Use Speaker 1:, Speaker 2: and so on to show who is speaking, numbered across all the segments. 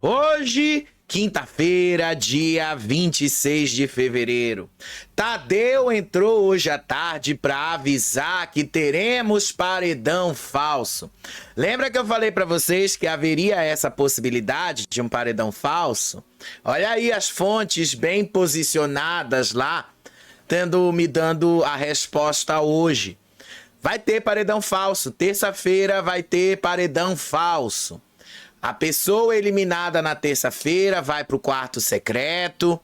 Speaker 1: Hoje, quinta-feira, dia 26 de fevereiro. Tadeu entrou hoje à tarde para avisar que teremos paredão falso. Lembra que eu falei para vocês que haveria essa possibilidade de um paredão falso? Olha aí as fontes bem posicionadas lá, me dando a resposta hoje. Vai ter paredão falso. Terça-feira vai ter paredão falso. A pessoa eliminada na terça-feira vai para o quarto secreto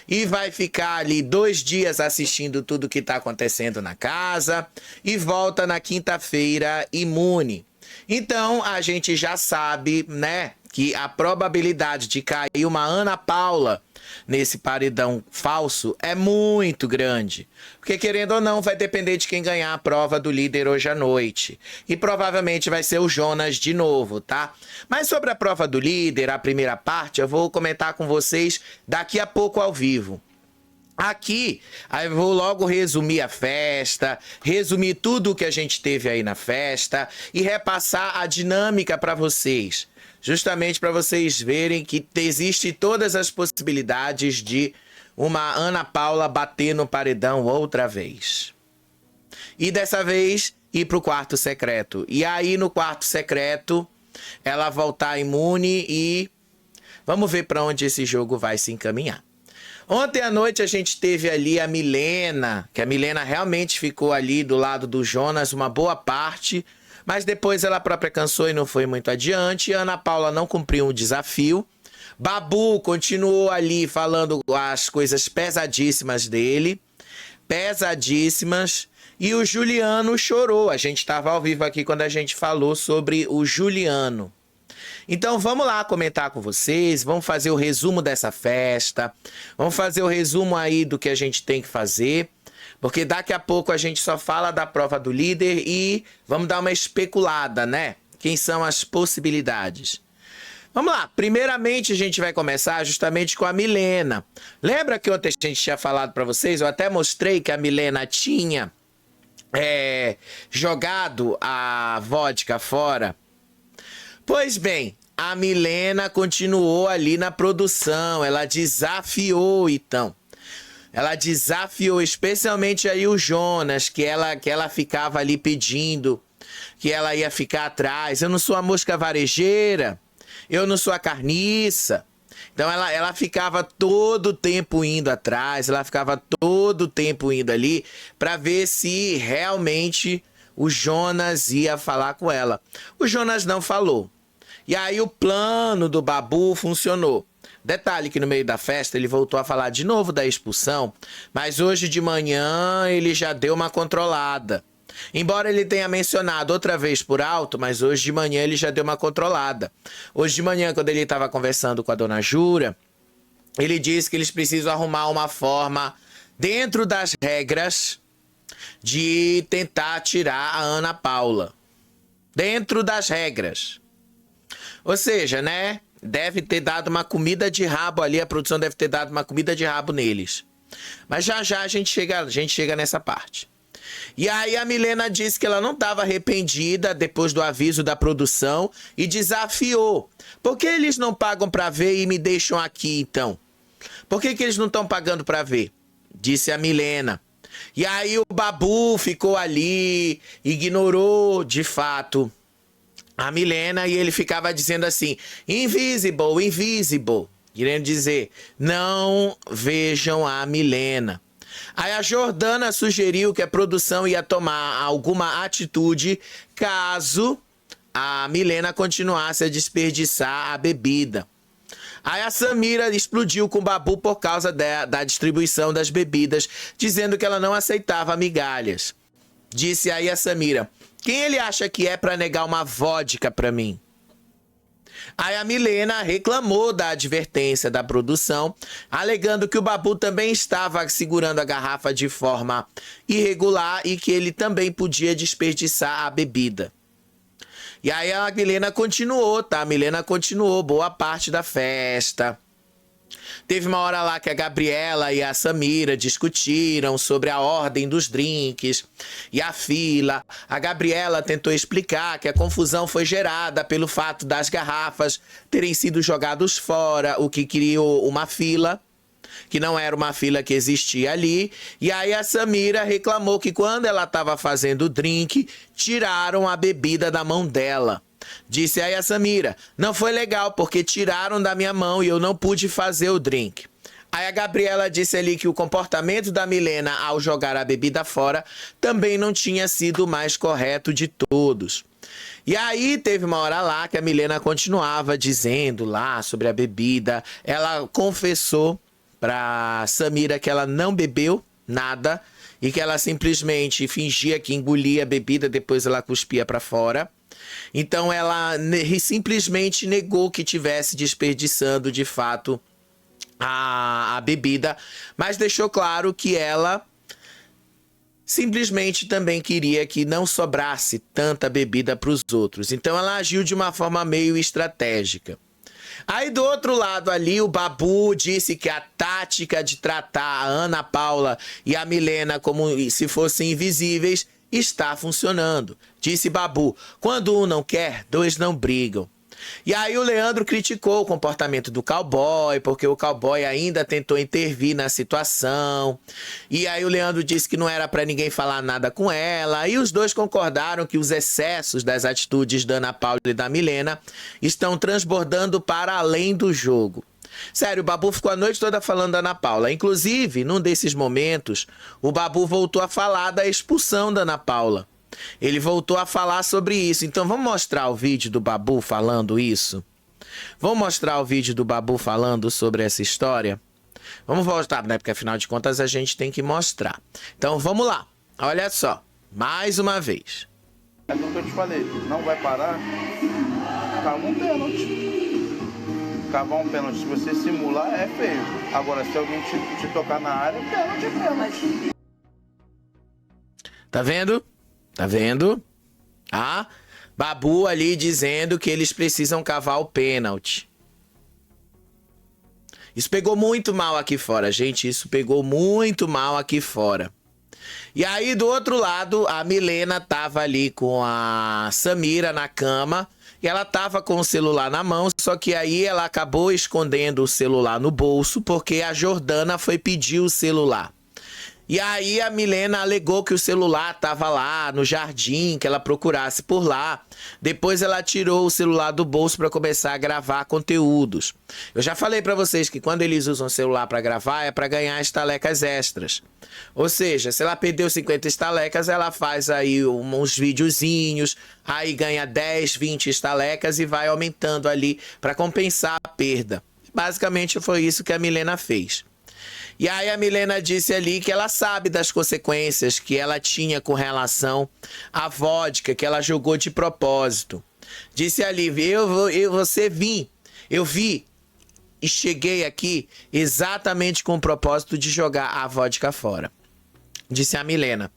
Speaker 1: e vai ficar ali 2 dias assistindo tudo que está acontecendo na casa e volta na quinta-feira imune. Então a gente já sabe, né, que a probabilidade de cair uma Ana Paula nesse paredão falso é muito grande. Porque, querendo ou não, vai depender de quem ganhar a prova do líder hoje à noite. E provavelmente vai ser o Jonas de novo, tá? Mas sobre a prova do líder, a primeira parte, eu vou comentar com vocês daqui a pouco ao vivo. Aqui, aí eu vou logo resumir a festa, resumir tudo o que a gente teve aí na festa e repassar a dinâmica para vocês. Justamente para vocês verem que existe todas as possibilidades de uma Ana Paula bater no paredão outra vez. E dessa vez ir para o quarto secreto. E aí no quarto secreto ela voltar imune e vamos ver para onde esse jogo vai se encaminhar. Ontem à noite a gente teve ali a Milena, que a Milena realmente ficou ali do lado do Jonas uma boa parte, mas depois ela própria cansou e não foi muito adiante. A Ana Paula não cumpriu o desafio. Babu continuou ali falando as coisas pesadíssimas dele. Pesadíssimas. E o Juliano chorou. A gente estava ao vivo aqui quando a gente falou sobre o Juliano. Então vamos lá comentar com vocês, vamos fazer o resumo dessa festa, vamos fazer o resumo aí do que a gente tem que fazer, porque daqui a pouco a gente só fala da prova do líder e vamos dar uma especulada, né? Quem são as possibilidades? Vamos lá, primeiramente a gente vai começar justamente com a Milena. Lembra que ontem a gente tinha falado para vocês, eu até mostrei que a Milena tinha jogado a vodka fora? Pois bem, a Milena continuou ali na produção, ela desafiou então. Ela desafiou especialmente aí o Jonas, que ela ficava ali pedindo que ela ia ficar atrás. Eu não sou a mosca varejeira, eu não sou a carniça. Então ela ficava todo o tempo indo atrás, ela ficava todo o tempo indo ali para ver se realmente o Jonas ia falar com ela. O Jonas não falou. E aí o plano do Babu funcionou. Detalhe que no meio da festa ele voltou a falar de novo da expulsão, mas hoje de manhã ele já deu uma controlada. Embora ele tenha mencionado outra vez por alto, mas hoje de manhã ele já deu uma controlada. Hoje de manhã, quando ele estava conversando com a dona Jura, ele disse que eles precisam arrumar uma forma, dentro das regras, de tentar tirar a Ana Paula. Dentro das regras. Ou seja, né? Deve ter dado uma comida de rabo ali, a produção deve ter dado uma comida de rabo neles. Mas já já a gente chega nessa parte. E aí a Milena disse que ela não estava arrependida depois do aviso da produção e desafiou. Por que eles não pagam para ver e me deixam aqui então? Por que eles não estão pagando para ver? Disse a Milena. E aí o Babu ficou ali, ignorou de fato a Milena e ele ficava dizendo assim, invisible, invisible, querendo dizer, não vejam a Milena. Aí a Jordana sugeriu que a produção ia tomar alguma atitude caso a Milena continuasse a desperdiçar a bebida. Aí a Samira explodiu com o Babu por causa da distribuição das bebidas, dizendo que ela não aceitava migalhas. Disse aí a Samira, quem ele acha que é para negar uma vodka para mim? Aí a Milena reclamou da advertência da produção, alegando que o Babu também estava segurando a garrafa de forma irregular e que ele também podia desperdiçar a bebida. E aí a Milena continuou, tá? A Milena continuou boa parte da festa. Teve uma hora lá que a Gabriela e a Samira discutiram sobre a ordem dos drinks e a fila. A Gabriela tentou explicar que a confusão foi gerada pelo fato das garrafas terem sido jogadas fora, o que criou uma fila, que não era uma fila que existia ali. E aí a Samira reclamou que quando ela estava fazendo o drink, tiraram a bebida da mão dela. Disse aí a Samira, não foi legal porque tiraram da minha mão e eu não pude fazer o drink. Aí a Gabriela disse ali que o comportamento da Milena ao jogar a bebida fora também não tinha sido o mais correto de todos. E aí teve uma hora lá que a Milena continuava dizendo lá sobre a bebida. Ela confessou pra Samira que ela não bebeu nada e que ela simplesmente fingia que engolia a bebida, depois ela cuspia pra fora. Então ela simplesmente negou que tivesse desperdiçando de fato a bebida, mas deixou claro que ela simplesmente também queria que não sobrasse tanta bebida para os outros. Então ela agiu de uma forma meio estratégica. Aí do outro lado ali, o Babu disse que a tática de tratar a Ana Paula e a Milena como se fossem invisíveis está funcionando. Disse Babu, quando um não quer, dois não brigam. E aí o Leandro criticou o comportamento do cowboy, porque o cowboy ainda tentou intervir na situação. E aí o Leandro disse que não era para ninguém falar nada com ela. E os dois concordaram que os excessos das atitudes da Ana Paula e da Milena estão transbordando para além do jogo. Sério, o Babu ficou a noite toda falando da Ana Paula. Inclusive, num desses momentos, o Babu voltou a falar da expulsão da Ana Paula. Ele voltou a falar sobre isso. Então vamos mostrar o vídeo do Babu falando isso? Vamos mostrar o vídeo do Babu falando sobre essa história? Vamos voltar, né? Porque afinal de contas a gente tem que mostrar. Então vamos lá. Olha só. Mais uma vez.
Speaker 2: É o que eu te falei. Não vai parar. Cava um pênalti. Cavar um pênalti. Se você simular, é feio. Agora, se alguém te tocar na área, pênalti é pênalti.
Speaker 1: Tá vendo? Tá vendo? Ah, Babu ali dizendo que eles precisam cavar o pênalti. Isso pegou muito mal aqui fora, gente. Isso pegou muito mal aqui fora. E aí, do outro lado, a Milena tava ali com a Samira na cama. E ela tava com o celular na mão, só que aí ela acabou escondendo o celular no bolso, porque a Jordana foi pedir o celular. E aí a Milena alegou que o celular estava lá no jardim, que ela procurasse por lá. Depois ela tirou o celular do bolso para começar a gravar conteúdos. Eu já falei para vocês que quando eles usam o celular para gravar é para ganhar estalecas extras. Ou seja, se ela perdeu 50 estalecas, ela faz aí uns videozinhos, aí ganha 10, 20 estalecas e vai aumentando ali para compensar a perda. Basicamente foi isso que a Milena fez. E aí a Milena disse ali que ela sabe das consequências que ela tinha com relação à vodka, que ela jogou de propósito. Disse ali, eu vi e cheguei aqui exatamente com o propósito de jogar a vodka fora. Disse a Milena.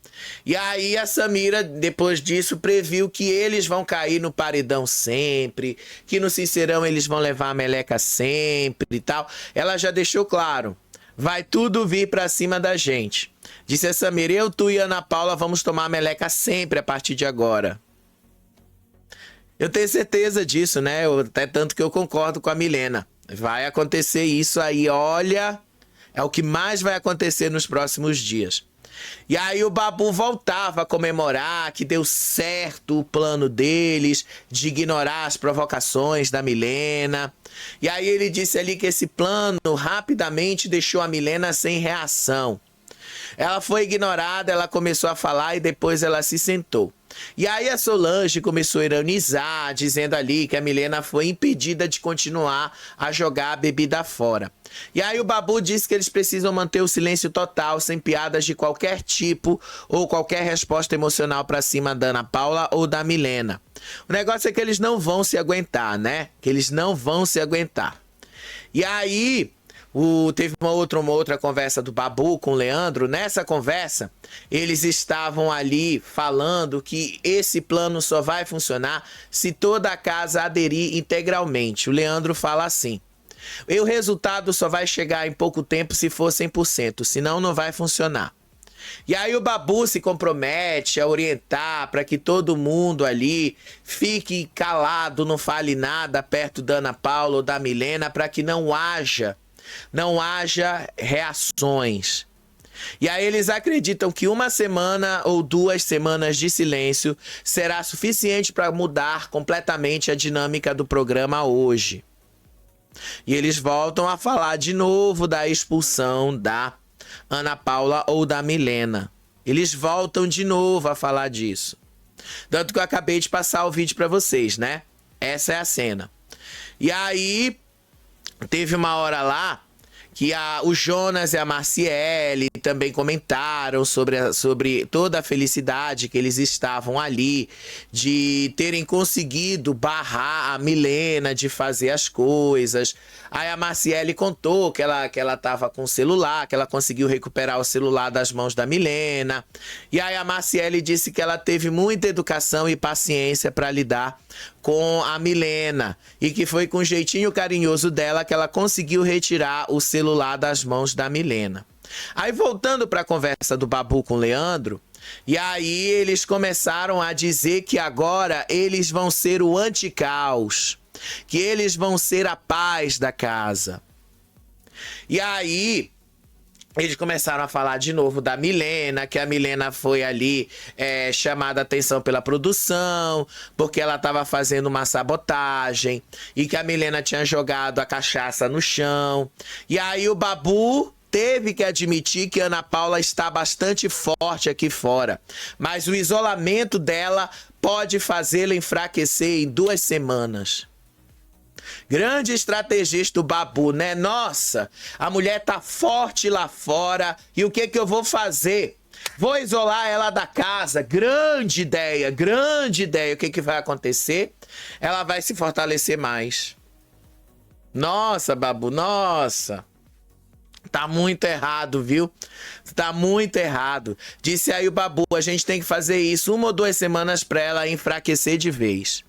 Speaker 1: E aí a Samira, depois disso, previu que eles vão cair no paredão sempre, que no Sincerão eles vão levar a meleca sempre e tal. Ela já deixou claro. Vai tudo vir pra cima da gente. Disse a Samira, eu, tu e Ana Paula vamos tomar a meleca sempre a partir de agora. Eu tenho certeza disso, né? Até tanto que eu concordo com a Milena. Vai acontecer isso aí, olha. É o que mais vai acontecer nos próximos dias. E aí o Babu voltava a comemorar que deu certo o plano deles de ignorar as provocações da Milena. E aí ele disse ali que esse plano rapidamente deixou a Milena sem reação. Ela foi ignorada, ela começou a falar e depois ela se sentou. E aí a Solange começou a ironizar, dizendo ali que a Milena foi impedida de continuar a jogar a bebida fora. E aí o Babu disse que eles precisam manter o silêncio total, sem piadas de qualquer tipo ou qualquer resposta emocional pra cima da Ana Paula ou da Milena. O negócio é que eles não vão se aguentar, né? Que eles não vão se aguentar. E aí teve uma outra conversa do Babu com o Leandro. Nessa conversa, eles estavam ali falando que esse plano só vai funcionar se toda a casa aderir integralmente. O Leandro fala assim, E o resultado só vai chegar em pouco tempo se for 100%, senão não vai funcionar. E aí o Babu se compromete a orientar para que todo mundo ali fique calado, não fale nada perto da Ana Paula ou da Milena, para que não haja reações. E aí eles acreditam que 1 semana ou 2 semanas de silêncio será suficiente para mudar completamente a dinâmica do programa hoje. E eles voltam a falar de novo da expulsão da Ana Paula ou da Milena. Eles voltam de novo a falar disso. Tanto que eu acabei de passar o vídeo para vocês, né? Essa é a cena. E aí, teve uma hora lá que o Jonas e a Marciele também comentaram sobre toda a felicidade que eles estavam ali, de terem conseguido barrar a Milena de fazer as coisas. Aí a Marciele contou que ela estava com o celular, que ela conseguiu recuperar o celular das mãos da Milena. E aí a Marciele disse que ela teve muita educação e paciência para lidar com a Milena e que foi com um jeitinho carinhoso dela que ela conseguiu retirar o celular das mãos da Milena. Aí voltando para a conversa do Babu com o Leandro, e aí eles começaram a dizer que agora eles vão ser o anticaos, que eles vão ser a paz da casa. E aí eles começaram a falar de novo da Milena, que a Milena foi ali chamada a atenção pela produção, porque ela estava fazendo uma sabotagem, e que a Milena tinha jogado a cachaça no chão. E aí o Babu teve que admitir que a Ana Paula está bastante forte aqui fora, mas o isolamento dela pode fazê-la enfraquecer em 2 semanas. Grande estrategista do Babu, né? Nossa, a mulher tá forte lá fora. E o que eu vou fazer? Vou isolar ela da casa. Grande ideia, grande ideia. O que vai acontecer? Ela vai se fortalecer mais. Nossa, Babu, nossa. Tá muito errado, viu? Tá muito errado. Disse aí o Babu, a gente tem que fazer isso 1 ou 2 semanas pra ela enfraquecer de vez.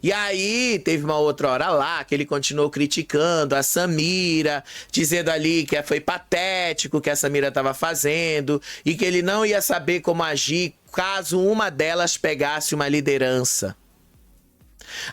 Speaker 1: E aí, teve uma outra hora lá que ele continuou criticando a Samira, dizendo ali que foi patético o que a Samira estava fazendo e que ele não ia saber como agir caso uma delas pegasse uma liderança.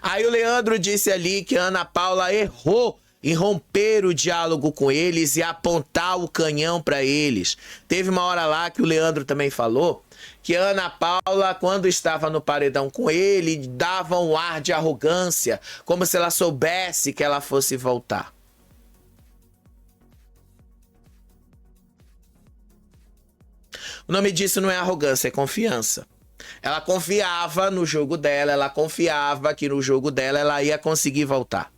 Speaker 1: Aí o Leandro disse ali que a Ana Paula errou em romper o diálogo com eles e apontar o canhão para eles. Teve uma hora lá que o Leandro também falou que a Ana Paula, quando estava no paredão com ele, dava um ar de arrogância, como se ela soubesse que ela fosse voltar. O nome disso não é arrogância, é confiança. Ela confiava no jogo dela, ela confiava que no jogo dela ela ia conseguir voltar.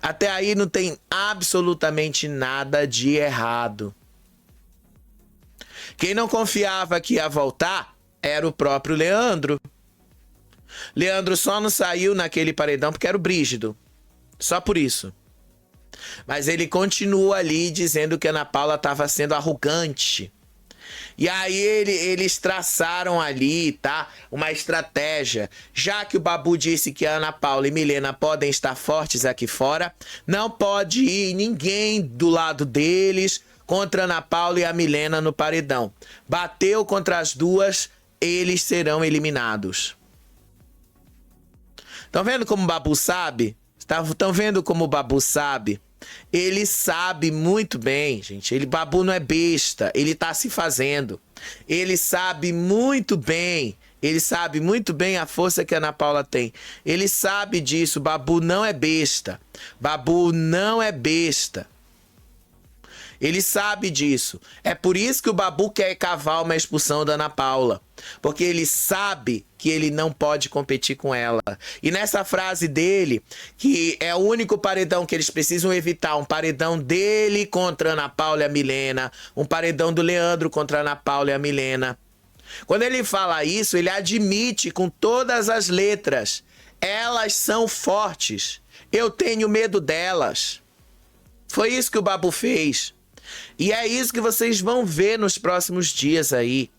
Speaker 1: Até aí não tem absolutamente nada de errado. Quem não confiava que ia voltar era o próprio Leandro. Leandro só não saiu naquele paredão porque era o Brígido. Só por isso. Mas ele continua ali dizendo que a Ana Paula estava sendo arrogante. E aí eles traçaram ali, tá? Uma estratégia. Já que o Babu disse que a Ana Paula e Milena podem estar fortes aqui fora, não pode ir ninguém do lado deles contra a Ana Paula e a Milena no paredão. Bateu contra as duas, eles serão eliminados. Estão vendo como o Babu sabe? Estão vendo como o Babu sabe? Ele sabe muito bem, gente. Babu não é besta, ele tá se fazendo. Ele sabe muito bem. Ele sabe muito bem a força que a Ana Paula tem. Ele sabe disso. Babu não é besta. Babu não é besta. Ele sabe disso. É por isso que o Babu quer cavar uma expulsão da Ana Paula. Porque ele sabe que ele não pode competir com ela. E nessa frase dele, que é o único paredão que eles precisam evitar, um paredão dele contra a Ana Paula e a Milena, um paredão do Leandro contra a Ana Paula e a Milena. Quando ele fala isso, ele admite com todas as letras. Elas são fortes. Eu tenho medo delas. Foi isso que o Babu fez. E é isso que vocês vão ver nos próximos dias aí.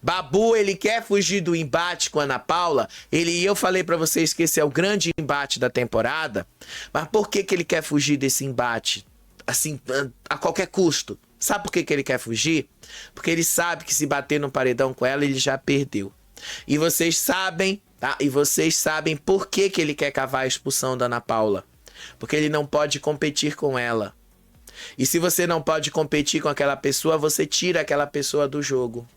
Speaker 1: Babu, ele quer fugir do embate com a Ana Paula. Eu falei pra vocês que esse é o grande embate da temporada. Mas por que ele quer fugir desse embate? Assim, a qualquer custo. Sabe por que ele quer fugir? Porque ele sabe que se bater no paredão com ela, ele já perdeu. E vocês sabem, tá? E vocês sabem por que ele quer cavar a expulsão da Ana Paula. Porque ele não pode competir com ela. E se você não pode competir com aquela pessoa, você tira aquela pessoa do jogo.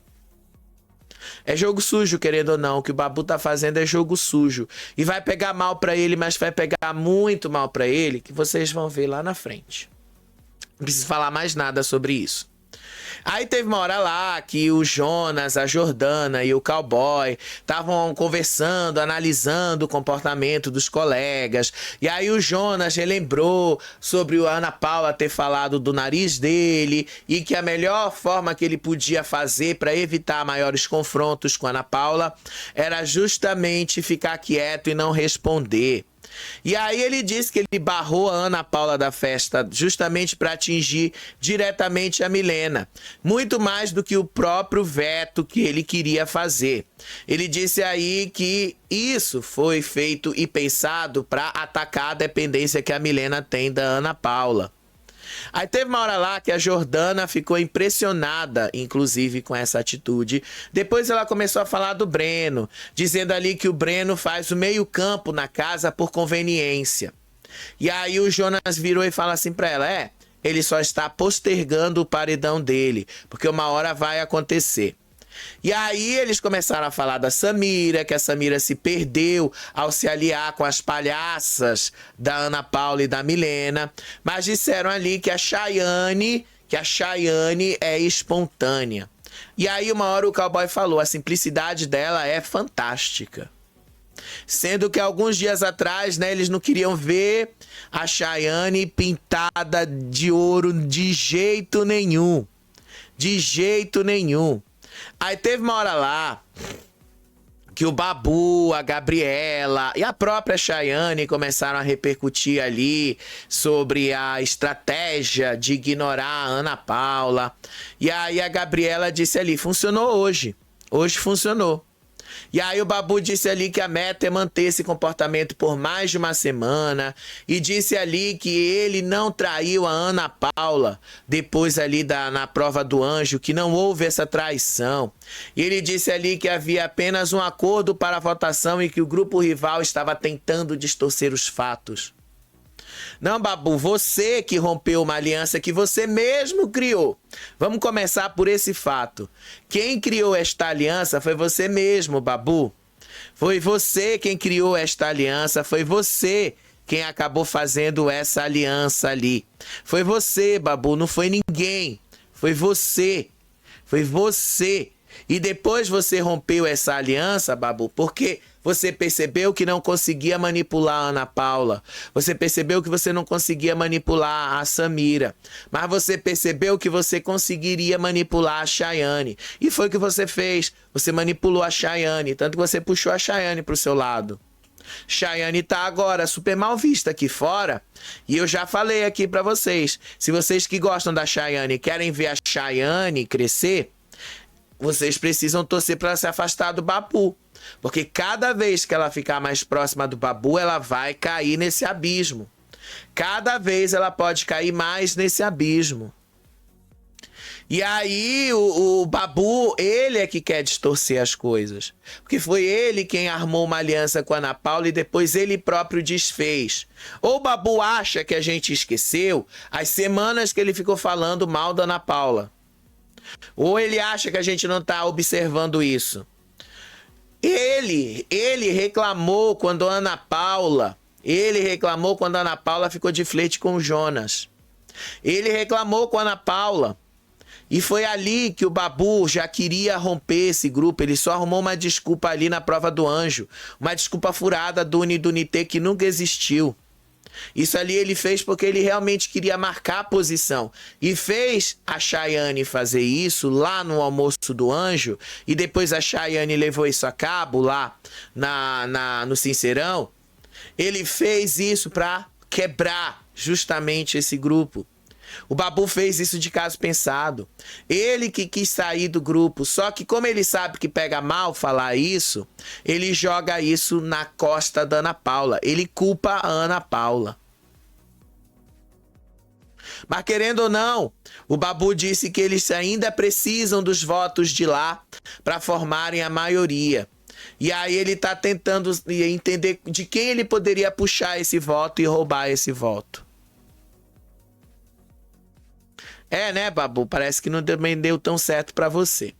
Speaker 1: É jogo sujo, querendo ou não. O que o Babu tá fazendo é jogo sujo. E vai pegar mal pra ele, mas vai pegar muito mal pra ele, que vocês vão ver lá na frente. Não preciso falar mais nada sobre isso. Aí teve uma hora lá que o Jonas, a Jordana e o Cowboy estavam conversando, analisando o comportamento dos colegas. E aí o Jonas relembrou sobre a Ana Paula ter falado do nariz dele e que a melhor forma que ele podia fazer para evitar maiores confrontos com a Ana Paula era justamente ficar quieto e não responder. E aí ele disse que ele barrou a Ana Paula da festa justamente para atingir diretamente a Milena. Muito mais do que o próprio veto que ele queria fazer. Ele disse aí que isso foi feito e pensado para atacar a dependência que a Milena tem da Ana Paula. Aí teve uma hora lá que a Jordana ficou impressionada, inclusive, com essa atitude. Depois ela começou a falar do Breno, dizendo ali que o Breno faz o meio-campo na casa por conveniência. E aí o Jonas virou e fala assim pra ela, ele só está postergando o paredão dele, porque uma hora vai acontecer. E aí eles começaram a falar da Samira, que a Samira se perdeu ao se aliar com as palhaças da Ana Paula e da Milena, mas disseram ali que a Chayane é espontânea. E aí uma hora o Cowboy falou, a simplicidade dela é fantástica. Sendo que alguns dias atrás, né, eles não queriam ver a Chayane pintada de ouro de jeito nenhum. De jeito nenhum. Aí teve uma hora lá que o Babu, a Gabriela e a própria Chayane começaram a repercutir ali sobre a estratégia de ignorar a Ana Paula. E aí a Gabriela disse ali, funcionou hoje. Hoje funcionou. E aí o Babu disse ali que a meta é manter esse comportamento por mais de uma semana. E disse ali que ele não traiu a Ana Paula depois ali na prova do anjo, que não houve essa traição. E ele disse ali que havia apenas um acordo para a votação e que o grupo rival estava tentando distorcer os fatos. Não, Babu, você que rompeu uma aliança que você mesmo criou. Vamos começar por esse fato. Quem criou esta aliança foi você mesmo, Babu. Foi você quem criou esta aliança, foi você quem acabou fazendo essa aliança ali. Foi você, Babu, não foi ninguém. Foi você. Foi você. E depois você rompeu essa aliança, Babu, porque você percebeu que não conseguia manipular a Ana Paula. Você percebeu que você não conseguia manipular a Samira. Mas você percebeu que você conseguiria manipular a Chayane. E foi o que você fez. Você manipulou a Chayane. Tanto que você puxou a Chayane para o seu lado. Chayane tá agora super mal vista aqui fora. E eu já falei aqui para vocês. Se vocês que gostam da Chayane querem ver a Chayane crescer, vocês precisam torcer para se afastar do Babu. Porque cada vez que ela ficar mais próxima do Babu, ela vai cair nesse abismo. Cada vez ela pode cair mais nesse abismo. E aí o Babu, ele é que quer distorcer as coisas. Porque foi ele quem armou uma aliança com a Ana Paula e depois ele próprio desfez. Ou o Babu acha que a gente esqueceu as semanas que ele ficou falando mal da Ana Paula. Ou ele acha que a gente não está observando isso. Ele reclamou quando a Ana Paula ficou de flerte com o Jonas. Ele reclamou com a Ana Paula. E foi ali que o Babu já queria romper esse grupo. Ele só arrumou uma desculpa ali na prova do anjo. Uma desculpa furada do Unidunité que nunca existiu. Isso ali ele fez porque ele realmente queria marcar a posição. E fez a Chayane fazer isso lá no almoço do anjo. E depois a Chayane levou isso a cabo lá no Sincerão. Ele fez isso para quebrar justamente esse grupo. O Babu fez isso de caso pensado. Ele que quis sair do grupo. Só que como ele sabe que pega mal falar isso, ele joga isso na costa da Ana Paula. Ele culpa a Ana Paula. Mas querendo ou não, o Babu disse que eles ainda precisam dos votos de lá para formarem a maioria. E aí ele está tentando entender de quem ele poderia puxar esse voto e roubar esse voto. É, né, Babu? Parece que não também deu tão certo pra você.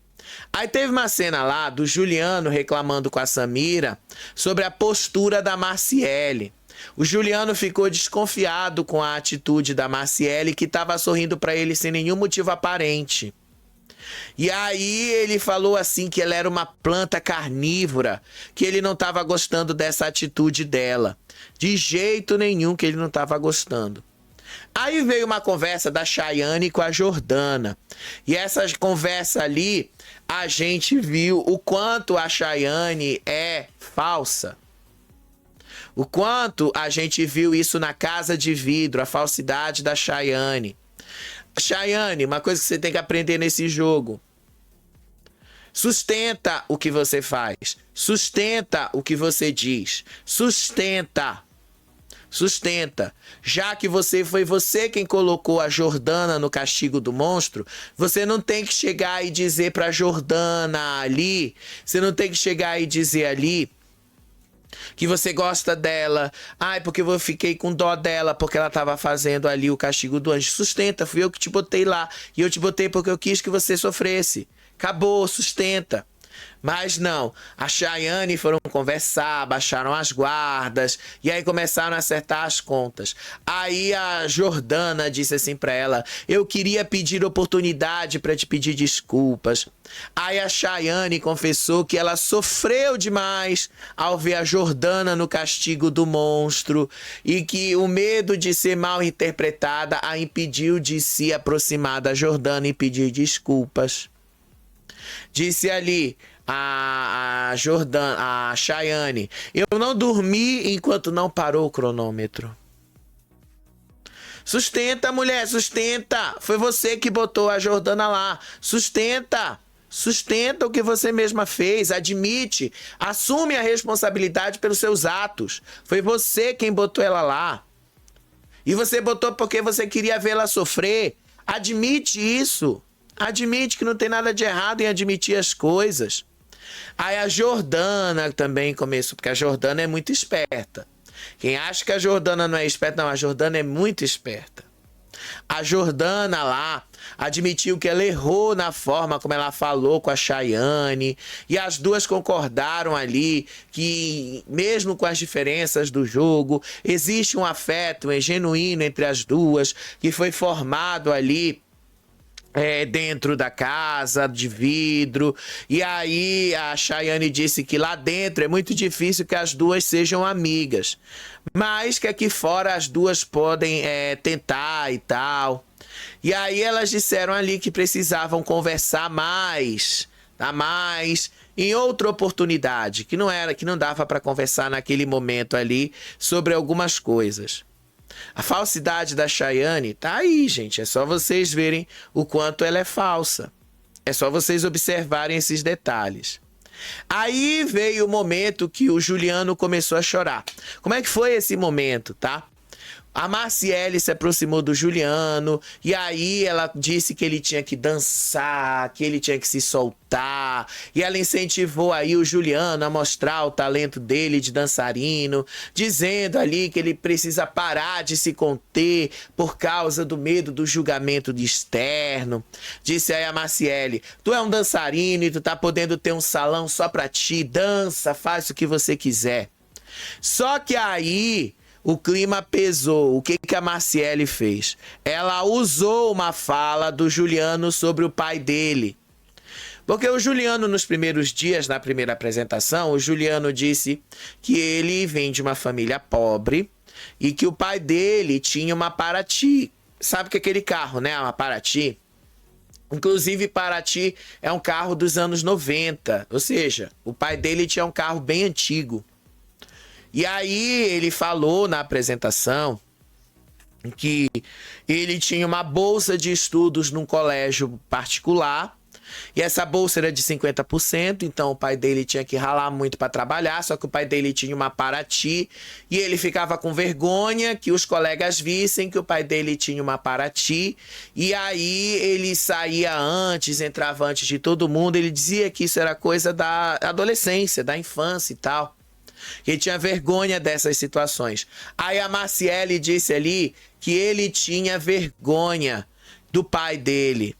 Speaker 1: Aí teve uma cena lá do Juliano reclamando com a Samira sobre a postura da Marciele. O Juliano ficou desconfiado com a atitude da Marciele, que estava sorrindo pra ele sem nenhum motivo aparente. E aí ele falou assim que ela era uma planta carnívora, que ele não estava gostando dessa atitude dela. De jeito nenhum que ele não estava gostando. Aí veio uma conversa da Chayane com a Jordana. E essa conversa ali, a gente viu o quanto a Chayane é falsa. O quanto a gente viu isso na Casa de Vidro, a falsidade da Chayane. Chayane, uma coisa que você tem que aprender nesse jogo. Sustenta o que você faz. Sustenta o que você diz. Sustenta. Já que foi você quem colocou a Jordana no castigo do monstro, você não tem que chegar e dizer pra Jordana ali, você não tem que chegar e dizer ali que você gosta dela. Ai, porque eu fiquei com dó dela porque ela tava fazendo ali o castigo do anjo. Sustenta, fui eu que te botei lá. E eu te botei porque eu quis que você sofresse. Acabou, sustenta. Mas não, a Chayane foram conversar, baixaram as guardas e aí começaram a acertar as contas. Aí a Jordana disse assim pra ela: eu queria pedir oportunidade pra te pedir desculpas. Aí a Chayane confessou que ela sofreu demais ao ver a Jordana no castigo do monstro e que o medo de ser mal interpretada a impediu de se aproximar da Jordana e pedir desculpas. Disse ali a Chayane: eu não dormi enquanto não parou o cronômetro. Sustenta, mulher, sustenta. Foi você que botou a Jordana lá. Sustenta. Sustenta o que você mesma fez. Admite. Assume a responsabilidade pelos seus atos. Foi você quem botou ela lá. E você botou porque você queria vê-la sofrer. Admite isso. Admite que não tem nada de errado em admitir as coisas. Aí a Jordana também começou, porque a Jordana é muito esperta. Quem acha que a Jordana não é esperta, não, a Jordana é muito esperta. A Jordana lá admitiu que ela errou na forma como ela falou com a Chayane. E as duas concordaram ali que, mesmo com as diferenças do jogo, existe um afeto genuíno entre as duas, que foi formado ali dentro da casa de vidro. E aí a Chayane disse que lá dentro é muito difícil que as duas sejam amigas, mas que aqui fora as duas podem tentar e tal. E aí elas disseram ali que precisavam conversar mais, tá? Mais em outra oportunidade, que não dava para conversar naquele momento ali sobre algumas coisas. A falsidade da Chayane tá aí, gente. É só vocês verem o quanto ela é falsa. É só vocês observarem esses detalhes. Aí veio o momento que o Juliano começou a chorar. Como é que foi esse momento, tá? A Marciele se aproximou do Juliano e aí ela disse que ele tinha que dançar, que ele tinha que se soltar. E ela incentivou aí o Juliano a mostrar o talento dele de dançarino, dizendo ali que ele precisa parar de se conter por causa do medo do julgamento externo. Disse aí a Marciele: tu é um dançarino e tu tá podendo ter um salão só pra ti, dança, faz o que você quiser. Só que aí o clima pesou. O que a Marciele fez? Ela usou uma fala do Juliano sobre o pai dele. Porque o Juliano, nos primeiros dias, na primeira apresentação, o Juliano disse que ele vem de uma família pobre e que o pai dele tinha uma Paraty. Sabe que aquele carro, né? Uma Paraty. Inclusive, Paraty é um carro dos anos 90. Ou seja, o pai dele tinha um carro bem antigo. E aí ele falou na apresentação que ele tinha uma bolsa de estudos num colégio particular. E essa bolsa era de 50%, então o pai dele tinha que ralar muito para trabalhar, só que o pai dele tinha uma Paraty e ele ficava com vergonha que os colegas vissem que o pai dele tinha uma Paraty, e aí ele saía antes, entrava antes de todo mundo, ele dizia que isso era coisa da adolescência, da infância e tal. Ele tinha vergonha dessas situações. Aí a Marciele disse ali que ele tinha vergonha do pai dele.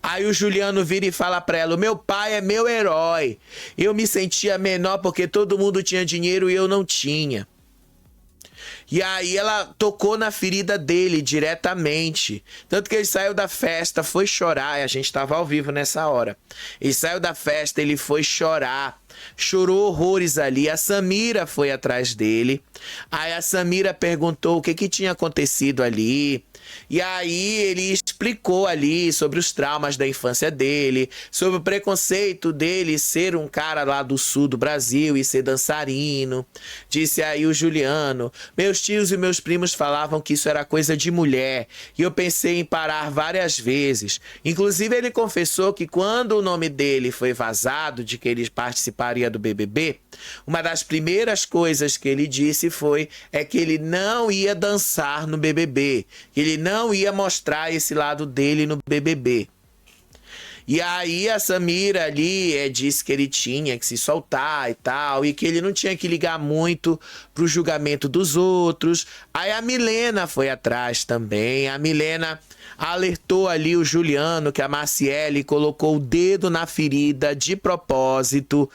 Speaker 1: Aí o Juliano vira e fala pra ela: o meu pai é meu herói. Eu me sentia menor porque todo mundo tinha dinheiro e eu não tinha. E aí ela tocou na ferida dele diretamente. Tanto que ele saiu da festa, foi chorar. E a gente estava ao vivo nessa hora. Ele saiu da festa, ele foi chorar. Chorou horrores ali. A Samira foi atrás dele. Aí a Samira perguntou o que tinha acontecido ali. E aí ele explicou ali sobre os traumas da infância dele, sobre o preconceito dele ser um cara lá do sul do Brasil e ser dançarino. Disse aí o Juliano: meus tios e meus primos falavam que isso era coisa de mulher, e eu pensei em parar várias vezes. Inclusive ele confessou que quando o nome dele foi vazado de que ele participaria do BBB, uma das primeiras coisas que ele disse é que ele não ia dançar no BBB, que ele não ia mostrar esse lado dele no BBB. E aí a Samira ali disse que ele tinha que se soltar e tal, e que ele não tinha que ligar muito pro julgamento dos outros. Aí a Milena foi atrás também. A Milena alertou ali o Juliano que a Marciele colocou o dedo na ferida de propósito,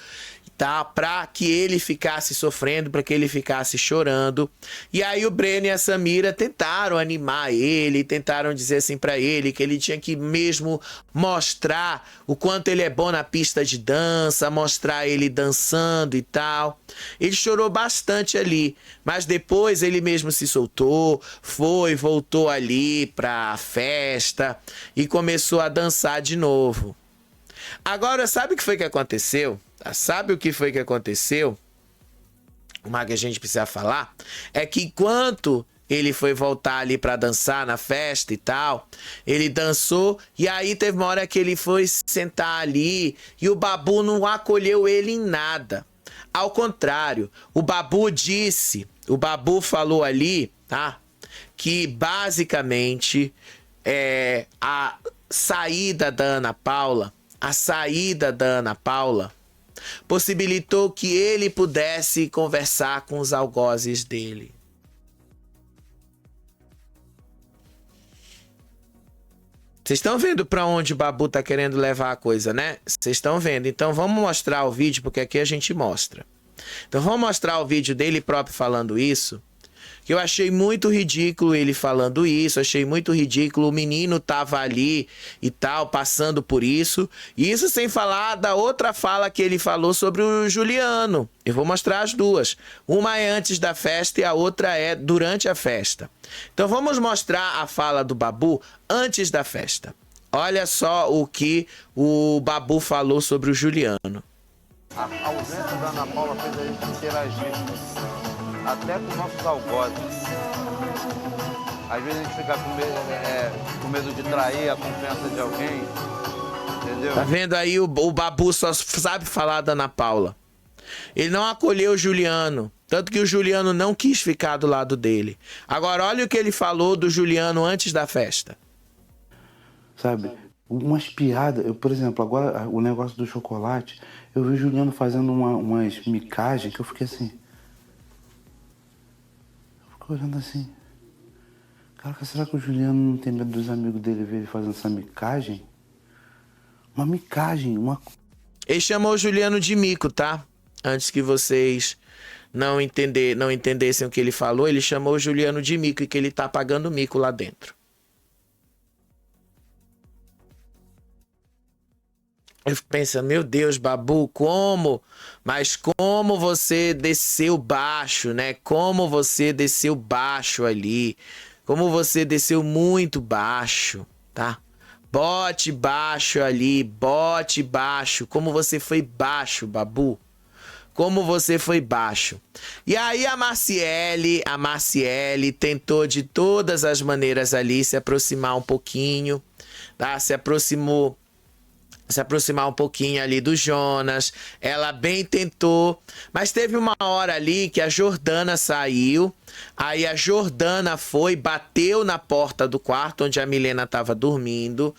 Speaker 1: tá? Para que ele ficasse sofrendo, para que ele ficasse chorando. E aí o Breno e a Samira tentaram animar ele, tentaram dizer assim para ele que ele tinha que mesmo mostrar o quanto ele é bom na pista de dança, mostrar ele dançando e tal. Ele chorou bastante ali, mas depois ele mesmo se soltou, voltou ali pra festa e começou a dançar de novo. Agora, sabe o que foi que aconteceu? Sabe o que foi que aconteceu? Uma que a gente precisa falar é que enquanto ele foi voltar ali pra dançar na festa e tal, ele dançou e aí teve uma hora que ele foi sentar ali e o Babu não acolheu ele em nada. Ao contrário, o Babu falou ali, tá? Que basicamente a saída da Ana Paula possibilitou que ele pudesse conversar com os algozes dele. Vocês estão vendo para onde o Babu tá querendo levar a coisa, né? Vocês estão vendo. Então vamos mostrar o vídeo, porque aqui a gente mostra. Então vamos mostrar o vídeo dele próprio falando isso. Que eu achei muito ridículo ele falando isso, achei muito ridículo, o menino tava ali e tal, passando por isso. E isso sem falar da outra fala que ele falou sobre o Juliano. Eu vou mostrar as duas. Uma é antes da festa e a outra é durante a festa. Então vamos mostrar a fala do Babu antes da festa. Olha só o que o Babu falou sobre o Juliano.
Speaker 2: A ausência da Ana Paula fez a gente interagir até com nossos algozes. Às vezes a gente fica com medo de trair a confiança de alguém, entendeu?
Speaker 1: Tá vendo aí, o Babu só sabe falar da Ana Paula. Ele não acolheu o Juliano, tanto que o Juliano não quis ficar do lado dele. Agora olha o que ele falou do Juliano antes da festa.
Speaker 3: Sabe, umas piadas, por exemplo, agora o negócio do chocolate, eu vi o Juliano fazendo umas micagens que eu fiquei assim. Olhando assim, caraca, será que o Juliano não tem medo dos amigos dele ver ele fazendo essa micagem? Uma micagem,
Speaker 1: Ele chamou o Juliano de mico, tá? Antes que vocês não entendessem o que ele falou, ele chamou o Juliano de mico e que ele tá pagando mico lá dentro. Eu fico pensando, meu Deus, Babu, como? Mas como você desceu baixo, né? Como você desceu baixo ali. Como você desceu muito baixo, tá? Bote baixo ali, bote baixo. Como você foi baixo, Babu. como você foi baixo. E aí a Marciele tentou de todas as maneiras ali se aproximar um pouquinho, tá? Se aproximar um pouquinho ali do Jonas. Ela bem tentou, mas teve uma hora ali que a Jordana saiu. Aí a Jordana foi, bateu na porta do quarto onde a Milena estava dormindo.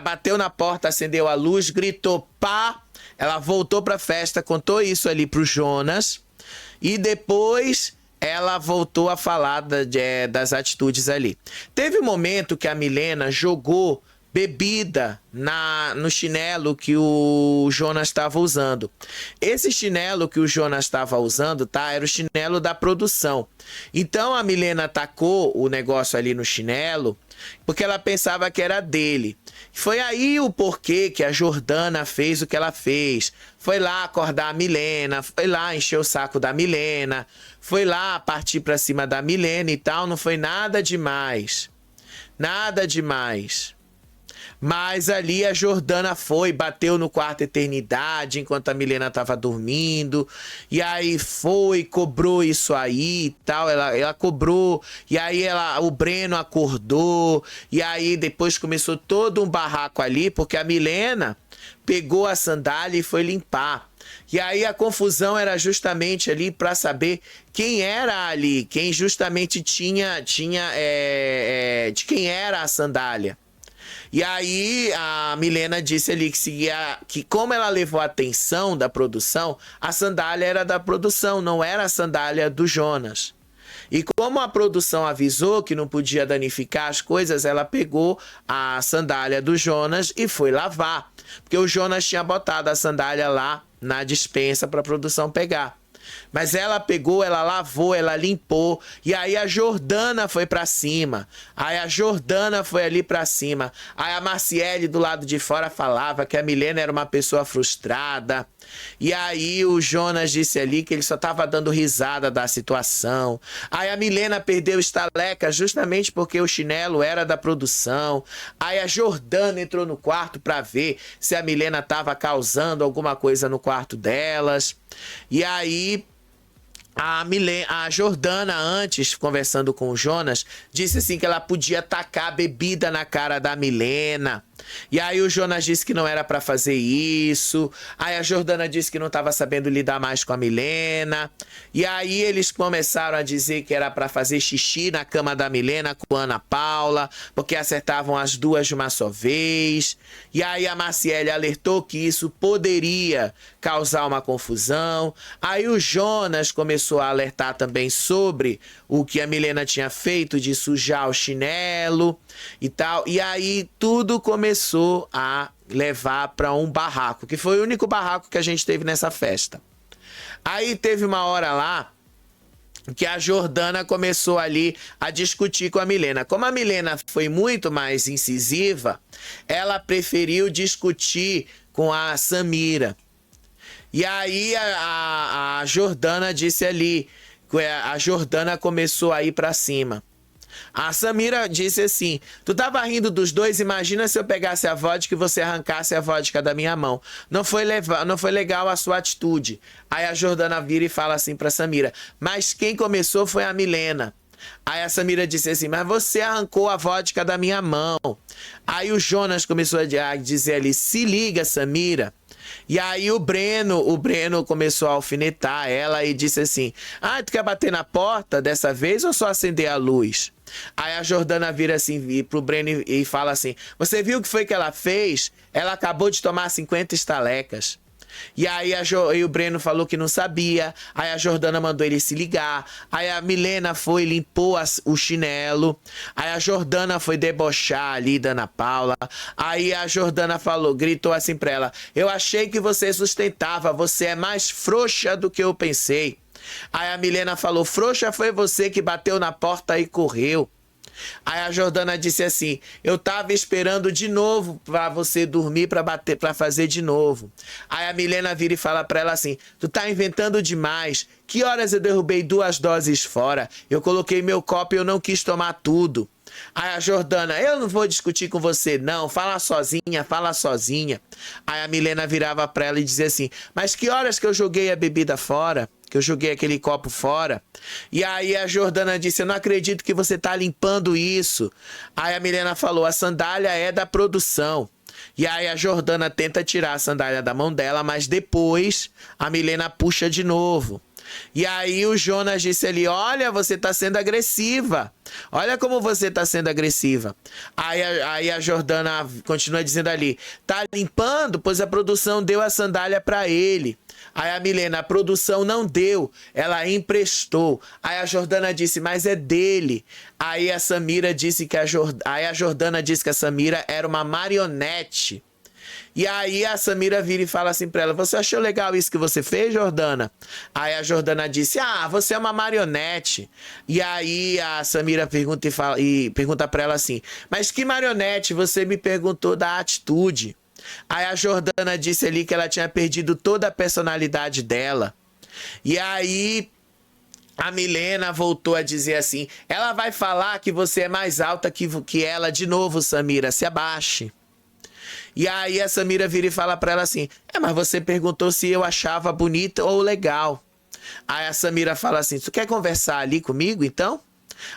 Speaker 1: Bateu na porta, acendeu a luz, gritou pá. Ela voltou para a festa, contou isso ali pro Jonas. E depois ela voltou a falar das atitudes ali. Teve um momento que a Milena jogou bebida no chinelo que o Jonas estava usando. Esse chinelo que o Jonas estava usando, tá? Era o chinelo da produção. Então a Milena tacou o negócio ali no chinelo porque ela pensava que era dele. Foi aí o porquê que a Jordana fez o que ela fez. Foi lá acordar a Milena, foi lá encher o saco da Milena, foi lá partir para cima da Milena e tal. Não foi nada demais. Nada demais. Mas ali a Jordana foi, bateu no quarto Eternidade enquanto a Milena estava dormindo. E aí foi, cobrou isso aí e tal. Ela cobrou. E aí o Breno acordou. E aí depois começou todo um barraco ali, porque a Milena pegou a sandália e foi limpar. E aí a confusão era justamente ali para saber quem era ali, quem justamente tinha de quem era a sandália. E aí a Milena disse ali que como ela levou a atenção da produção, a sandália era da produção, não era a sandália do Jonas. E como a produção avisou que não podia danificar as coisas, ela pegou a sandália do Jonas e foi lavar. Porque o Jonas tinha botado a sandália lá na despensa para a produção pegar. Mas ela pegou, ela lavou, ela limpou. E aí a Jordana foi pra cima. Aí a Jordana foi ali pra cima. Aí a Marciele do lado de fora falava que a Milena era uma pessoa frustrada. E aí o Jonas disse ali que ele só estava dando risada da situação. Aí a Milena perdeu estaleca justamente porque o chinelo era da produção. Aí a Jordana entrou no quarto para ver se a Milena estava causando alguma coisa no quarto delas. E aí a Jordana, antes, conversando com o Jonas, disse assim que ela podia tacar bebida na cara da Milena. E aí o Jonas disse que não era pra fazer isso. Aí a Jordana disse que não estava sabendo lidar mais com a Milena. E aí eles começaram a dizer que era pra fazer xixi na cama da Milena com a Ana Paula, porque acertavam as duas de uma só vez. E aí a Marciele alertou que isso poderia causar uma confusão. Aí o Jonas começou a alertar também sobre o que a Milena tinha feito de sujar o chinelo e tal. E aí tudo começou a levar para um barraco, que foi o único barraco que a gente teve nessa festa. Aí teve uma hora lá que a Jordana começou ali a discutir com a Milena. Como a Milena foi muito mais incisiva, ela preferiu discutir com a Samira. E aí a Jordana disse ali, a Jordana começou a ir pra cima. A Samira disse assim: tu tava rindo dos dois, imagina se eu pegasse a vodka e você arrancasse a vodka da minha mão. Não foi legal a sua atitude. Aí a Jordana vira e fala assim pra Samira: mas quem começou foi a Milena. Aí a Samira disse assim: mas você arrancou a vodka da minha mão. Aí o Jonas começou a dizer ali: se liga, Samira. E aí o Breno começou a alfinetar ela e disse assim: ah, tu quer bater na porta dessa vez ou só acender a luz? Aí a Jordana vira assim pro Breno e fala assim: você viu o que foi que ela fez? Ela acabou de tomar 50 estalecas. E aí o Breno falou que não sabia. Aí a Jordana mandou ele se ligar. Aí a Milena foi, limpou o chinelo. Aí a Jordana foi debochar ali da Ana Paula. Aí a Jordana gritou assim pra ela: eu achei que você sustentava, você é mais frouxa do que eu pensei. Aí a Milena falou: frouxa foi você que bateu na porta e correu. Aí a Jordana disse assim: eu tava esperando de novo pra você dormir pra fazer de novo. Aí a Milena vira e fala pra ela assim: tu tá inventando demais. Que horas eu derrubei 2 doses fora? Eu coloquei meu copo e eu não quis tomar tudo. Aí a Jordana, eu não vou discutir com você, não. Fala sozinha, fala sozinha. Aí a Milena virava pra ela e dizia assim, mas que horas que eu joguei a bebida fora? Que eu joguei aquele copo fora? E aí a Jordana disse, eu não acredito que você tá limpando isso. Aí a Milena falou, a sandália é da produção. E aí a Jordana tenta tirar a sandália da mão dela, mas depois a Milena puxa de novo. E aí o Jonas disse ali, olha, você tá sendo agressiva. Olha como você tá sendo agressiva. Aí a Jordana continua dizendo ali, tá limpando, pois a produção deu a sandália para ele. Aí a Milena, a produção não deu, ela emprestou. Aí a Jordana disse, mas é dele. Aí a Samira disse que aí a Jordana disse que a Samira era uma marionete. E aí a Samira vira e fala assim pra ela, você achou legal isso que você fez, Jordana? Aí a Jordana disse, você é uma marionete. E aí a Samira pergunta pra ela assim, mas que marionete? Você me perguntou da atitude. Aí a Jordana disse ali que ela tinha perdido toda a personalidade dela. E aí a Milena voltou a dizer assim, ela vai falar que você é mais alta que ela de novo, Samira, se abaixe. E aí a Samira vira e fala pra ela assim, mas você perguntou se eu achava bonita ou legal. Aí a Samira fala assim, tu quer conversar ali comigo então?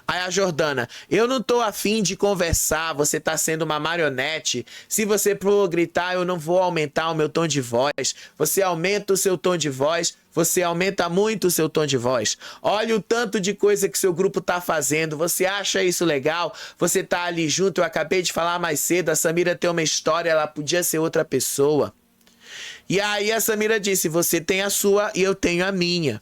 Speaker 1: Aí a Jordana, eu não tô afim de conversar, você tá sendo uma marionete. Se você for gritar, eu não vou aumentar o meu tom de voz. Você aumenta o seu tom de voz, você aumenta muito o seu tom de voz. Olha o tanto de coisa que seu grupo tá fazendo. Você acha isso legal? Você tá ali junto, eu acabei de falar mais cedo, a Samira tem uma história, ela podia ser outra pessoa. E aí a Samira disse, você tem a sua e eu tenho a minha.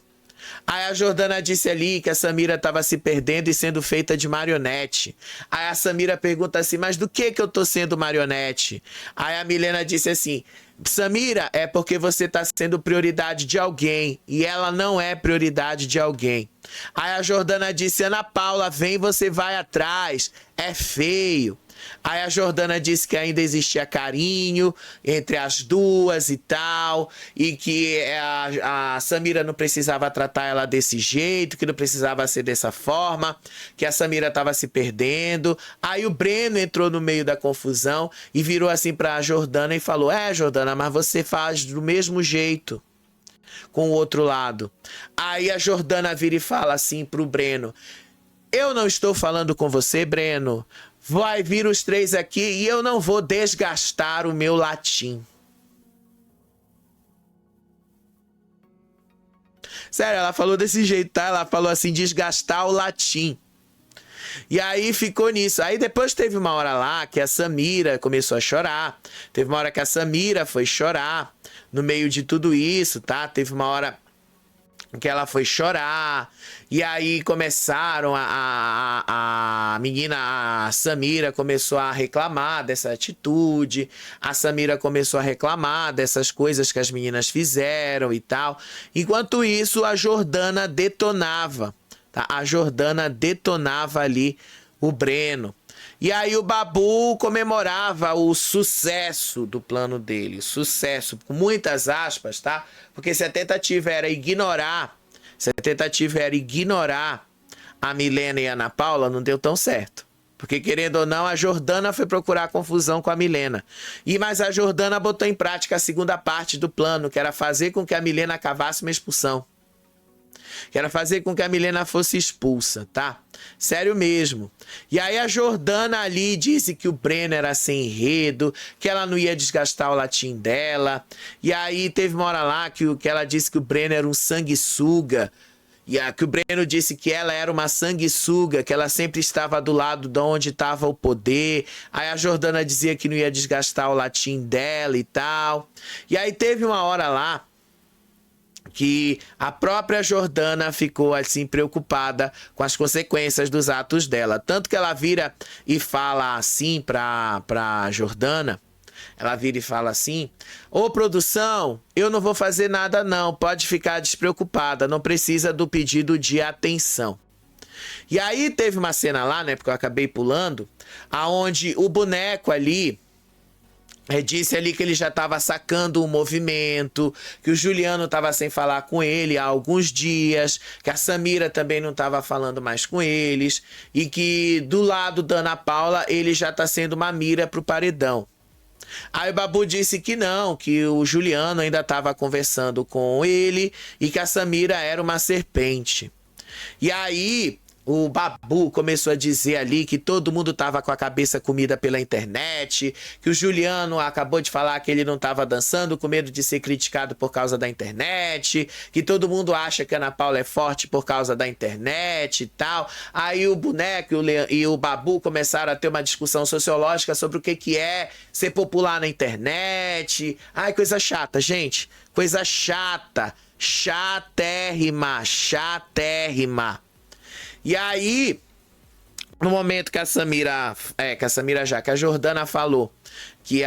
Speaker 1: Aí a Jordana disse ali que a Samira estava se perdendo e sendo feita de marionete. Aí a Samira pergunta assim, mas do que eu tô sendo marionete? Aí a Milena disse assim, Samira, é porque você tá sendo prioridade de alguém e ela não é prioridade de alguém. Aí a Jordana disse, Ana Paula, vem, você vai atrás, é feio. Aí a Jordana disse que ainda existia carinho entre as duas e tal, e que a Samira não precisava tratar ela desse jeito, que não precisava ser dessa forma, que a Samira estava se perdendo. Aí o Breno entrou no meio da confusão e virou assim para a Jordana e falou, Jordana, mas você faz do mesmo jeito com o outro lado. Aí a Jordana vira e fala assim pro Breno, eu não estou falando com você, Breno. Vai vir os três aqui e eu não vou desgastar o meu latim. Sério, ela falou desse jeito, tá? Ela falou assim, desgastar o latim. E aí ficou nisso. Aí depois teve uma hora lá que a Samira começou a chorar. Teve uma hora que a Samira foi chorar no meio de tudo isso, tá? Teve uma hora que ela foi chorar, e aí começaram a menina, a Samira começou a reclamar dessa atitude, a Samira começou a reclamar dessas coisas que as meninas fizeram e tal. Enquanto isso, a Jordana detonava, tá? A Jordana detonava ali o Breno. E aí o Babu comemorava o sucesso do plano dele. Sucesso, com muitas aspas, tá? Porque se a tentativa era ignorar a Milena e a Ana Paula, não deu tão certo. Porque, querendo ou não, a Jordana foi procurar confusão com a Milena. Mas a Jordana botou em prática a segunda parte do plano, que era fazer com que a Milena cavasse uma expulsão. Que era fazer com que a Milena fosse expulsa, tá? Sério mesmo. E aí a Jordana ali disse que o Breno era sem enredo, que ela não ia desgastar o latim dela. E aí teve uma hora lá que ela disse que o Breno era um sanguessuga. E que o Breno disse que ela era uma sanguessuga, que ela sempre estava do lado de onde estava o poder. Aí a Jordana dizia que não ia desgastar o latim dela e tal. E aí teve uma hora lá que a própria Jordana ficou assim preocupada com as consequências dos atos dela. Tanto que ela vira e fala assim pra Jordana, ela vira e fala assim, ô produção, eu não vou fazer nada não, pode ficar despreocupada, não precisa do pedido de atenção. E aí teve uma cena lá, né, porque eu acabei pulando, aonde o boneco ali, Disse ali que ele já estava sacando o movimento, que o Juliano estava sem falar com ele há alguns dias, que a Samira também não estava falando mais com eles, e que do lado da Ana Paula ele já está sendo uma mira pro paredão. Aí o Babu disse que não, que o Juliano ainda estava conversando com ele e que a Samira era uma serpente. E aí o Babu começou a dizer ali que todo mundo estava com a cabeça comida pela internet, que o Juliano acabou de falar que ele não estava dançando com medo de ser criticado por causa da internet, que todo mundo acha que a Ana Paula é forte por causa da internet e tal. Aí o Boneco e o Babu começaram a ter uma discussão sociológica sobre o que é ser popular na internet. Ai, coisa chata, gente. Coisa chata. Chatérrima. Chatérrima. E aí, no momento que a Jordana falou que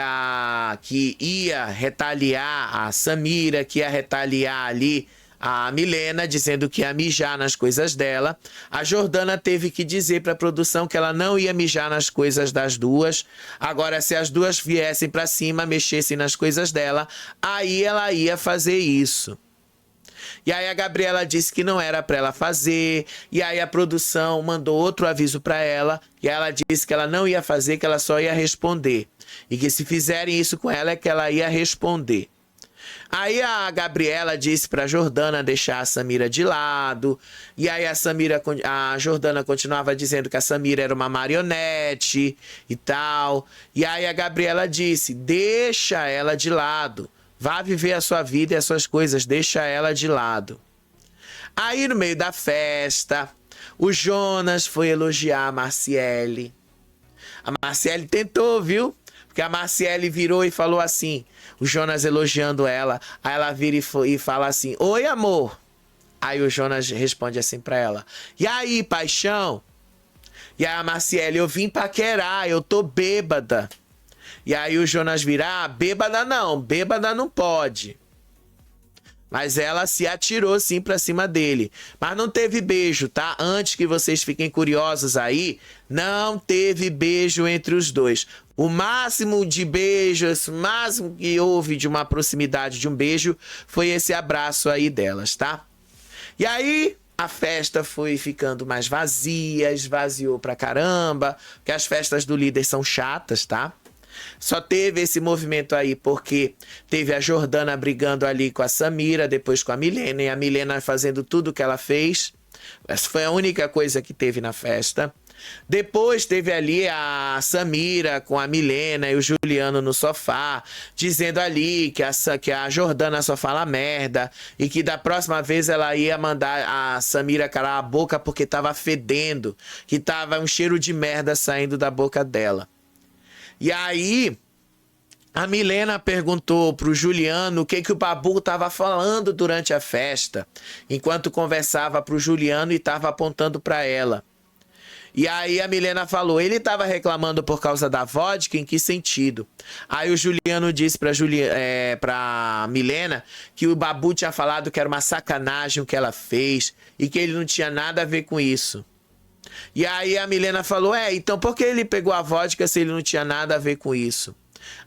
Speaker 1: ia retaliar a Samira, que ia retaliar ali a Milena, dizendo que ia mijar nas coisas dela, a Jordana teve que dizer para a produção que ela não ia mijar nas coisas das duas. Agora, se as duas viessem para cima, mexessem nas coisas dela, aí ela ia fazer isso. E aí a Gabriela disse que não era para ela fazer, e aí a produção mandou outro aviso para ela, e ela disse que ela não ia fazer, que ela só ia responder. E que se fizerem isso com ela é que ela ia responder. Aí a Gabriela disse para Jordana deixar a Samira de lado, e aí a Jordana continuava dizendo que a Samira era uma marionete e tal. E aí a Gabriela disse, deixa ela de lado. Vá viver a sua vida e as suas coisas, deixa ela de lado. Aí no meio da festa, o Jonas foi elogiar a Marciele. A Marciele tentou, viu? Porque a Marciele virou e falou assim, o Jonas elogiando ela. Aí ela vira e fala assim, oi amor. Aí o Jonas responde assim pra ela, e aí paixão? E aí a Marciele, eu vim paquerar, eu tô bêbada. E aí o Jonas vira, bêbada não pode. Mas ela se atirou sim pra cima dele. Mas não teve beijo, tá? Antes que vocês fiquem curiosos aí, não teve beijo entre os dois. O máximo de beijos, o máximo que houve de uma proximidade de um beijo foi esse abraço aí delas, tá? E aí a festa foi ficando mais vazia, esvaziou pra caramba, porque as festas do líder são chatas, tá? Só teve esse movimento aí porque teve a Jordana brigando ali com a Samira, depois com a Milena, e a Milena fazendo tudo o que ela fez. Essa foi a única coisa que teve na festa. Depois teve ali a Samira com a Milena e o Juliano no sofá, dizendo ali que a Jordana só fala merda e que da próxima vez ela ia mandar a Samira calar a boca porque tava fedendo, que tava um cheiro de merda saindo da boca dela. E aí, a Milena perguntou pro Juliano o que o Babu estava falando durante a festa, enquanto conversava pro Juliano e estava apontando para ela. E aí a Milena falou, ele estava reclamando por causa da vodka, em que sentido? Aí o Juliano disse pra Milena que o Babu tinha falado que era uma sacanagem o que ela fez e que ele não tinha nada a ver com isso. E aí a Milena falou, então por que ele pegou a vodka se ele não tinha nada a ver com isso?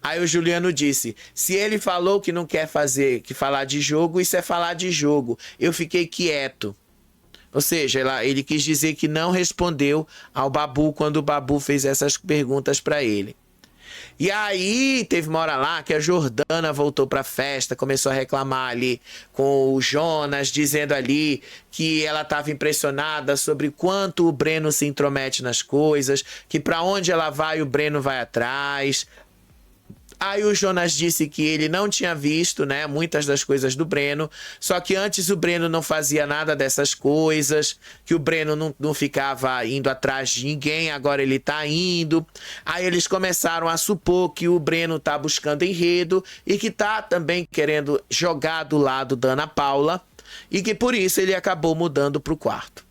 Speaker 1: Aí o Juliano disse, se ele falou que não quer falar de jogo, isso é falar de jogo. Eu fiquei quieto. Ou seja, ele quis dizer que não respondeu ao Babu quando o Babu fez essas perguntas para ele. E aí teve uma hora lá que a Jordana voltou pra festa, começou a reclamar ali com o Jonas, dizendo ali que ela estava impressionada sobre quanto o Breno se intromete nas coisas, que pra onde ela vai o Breno vai atrás. Aí o Jonas disse que ele não tinha visto, né, muitas das coisas do Breno, só que antes o Breno não fazia nada dessas coisas, que o Breno não ficava indo atrás de ninguém, agora ele tá indo. Aí eles começaram a supor que o Breno tá buscando enredo e que tá também querendo jogar do lado da Ana Paula e que por isso ele acabou mudando pro quarto.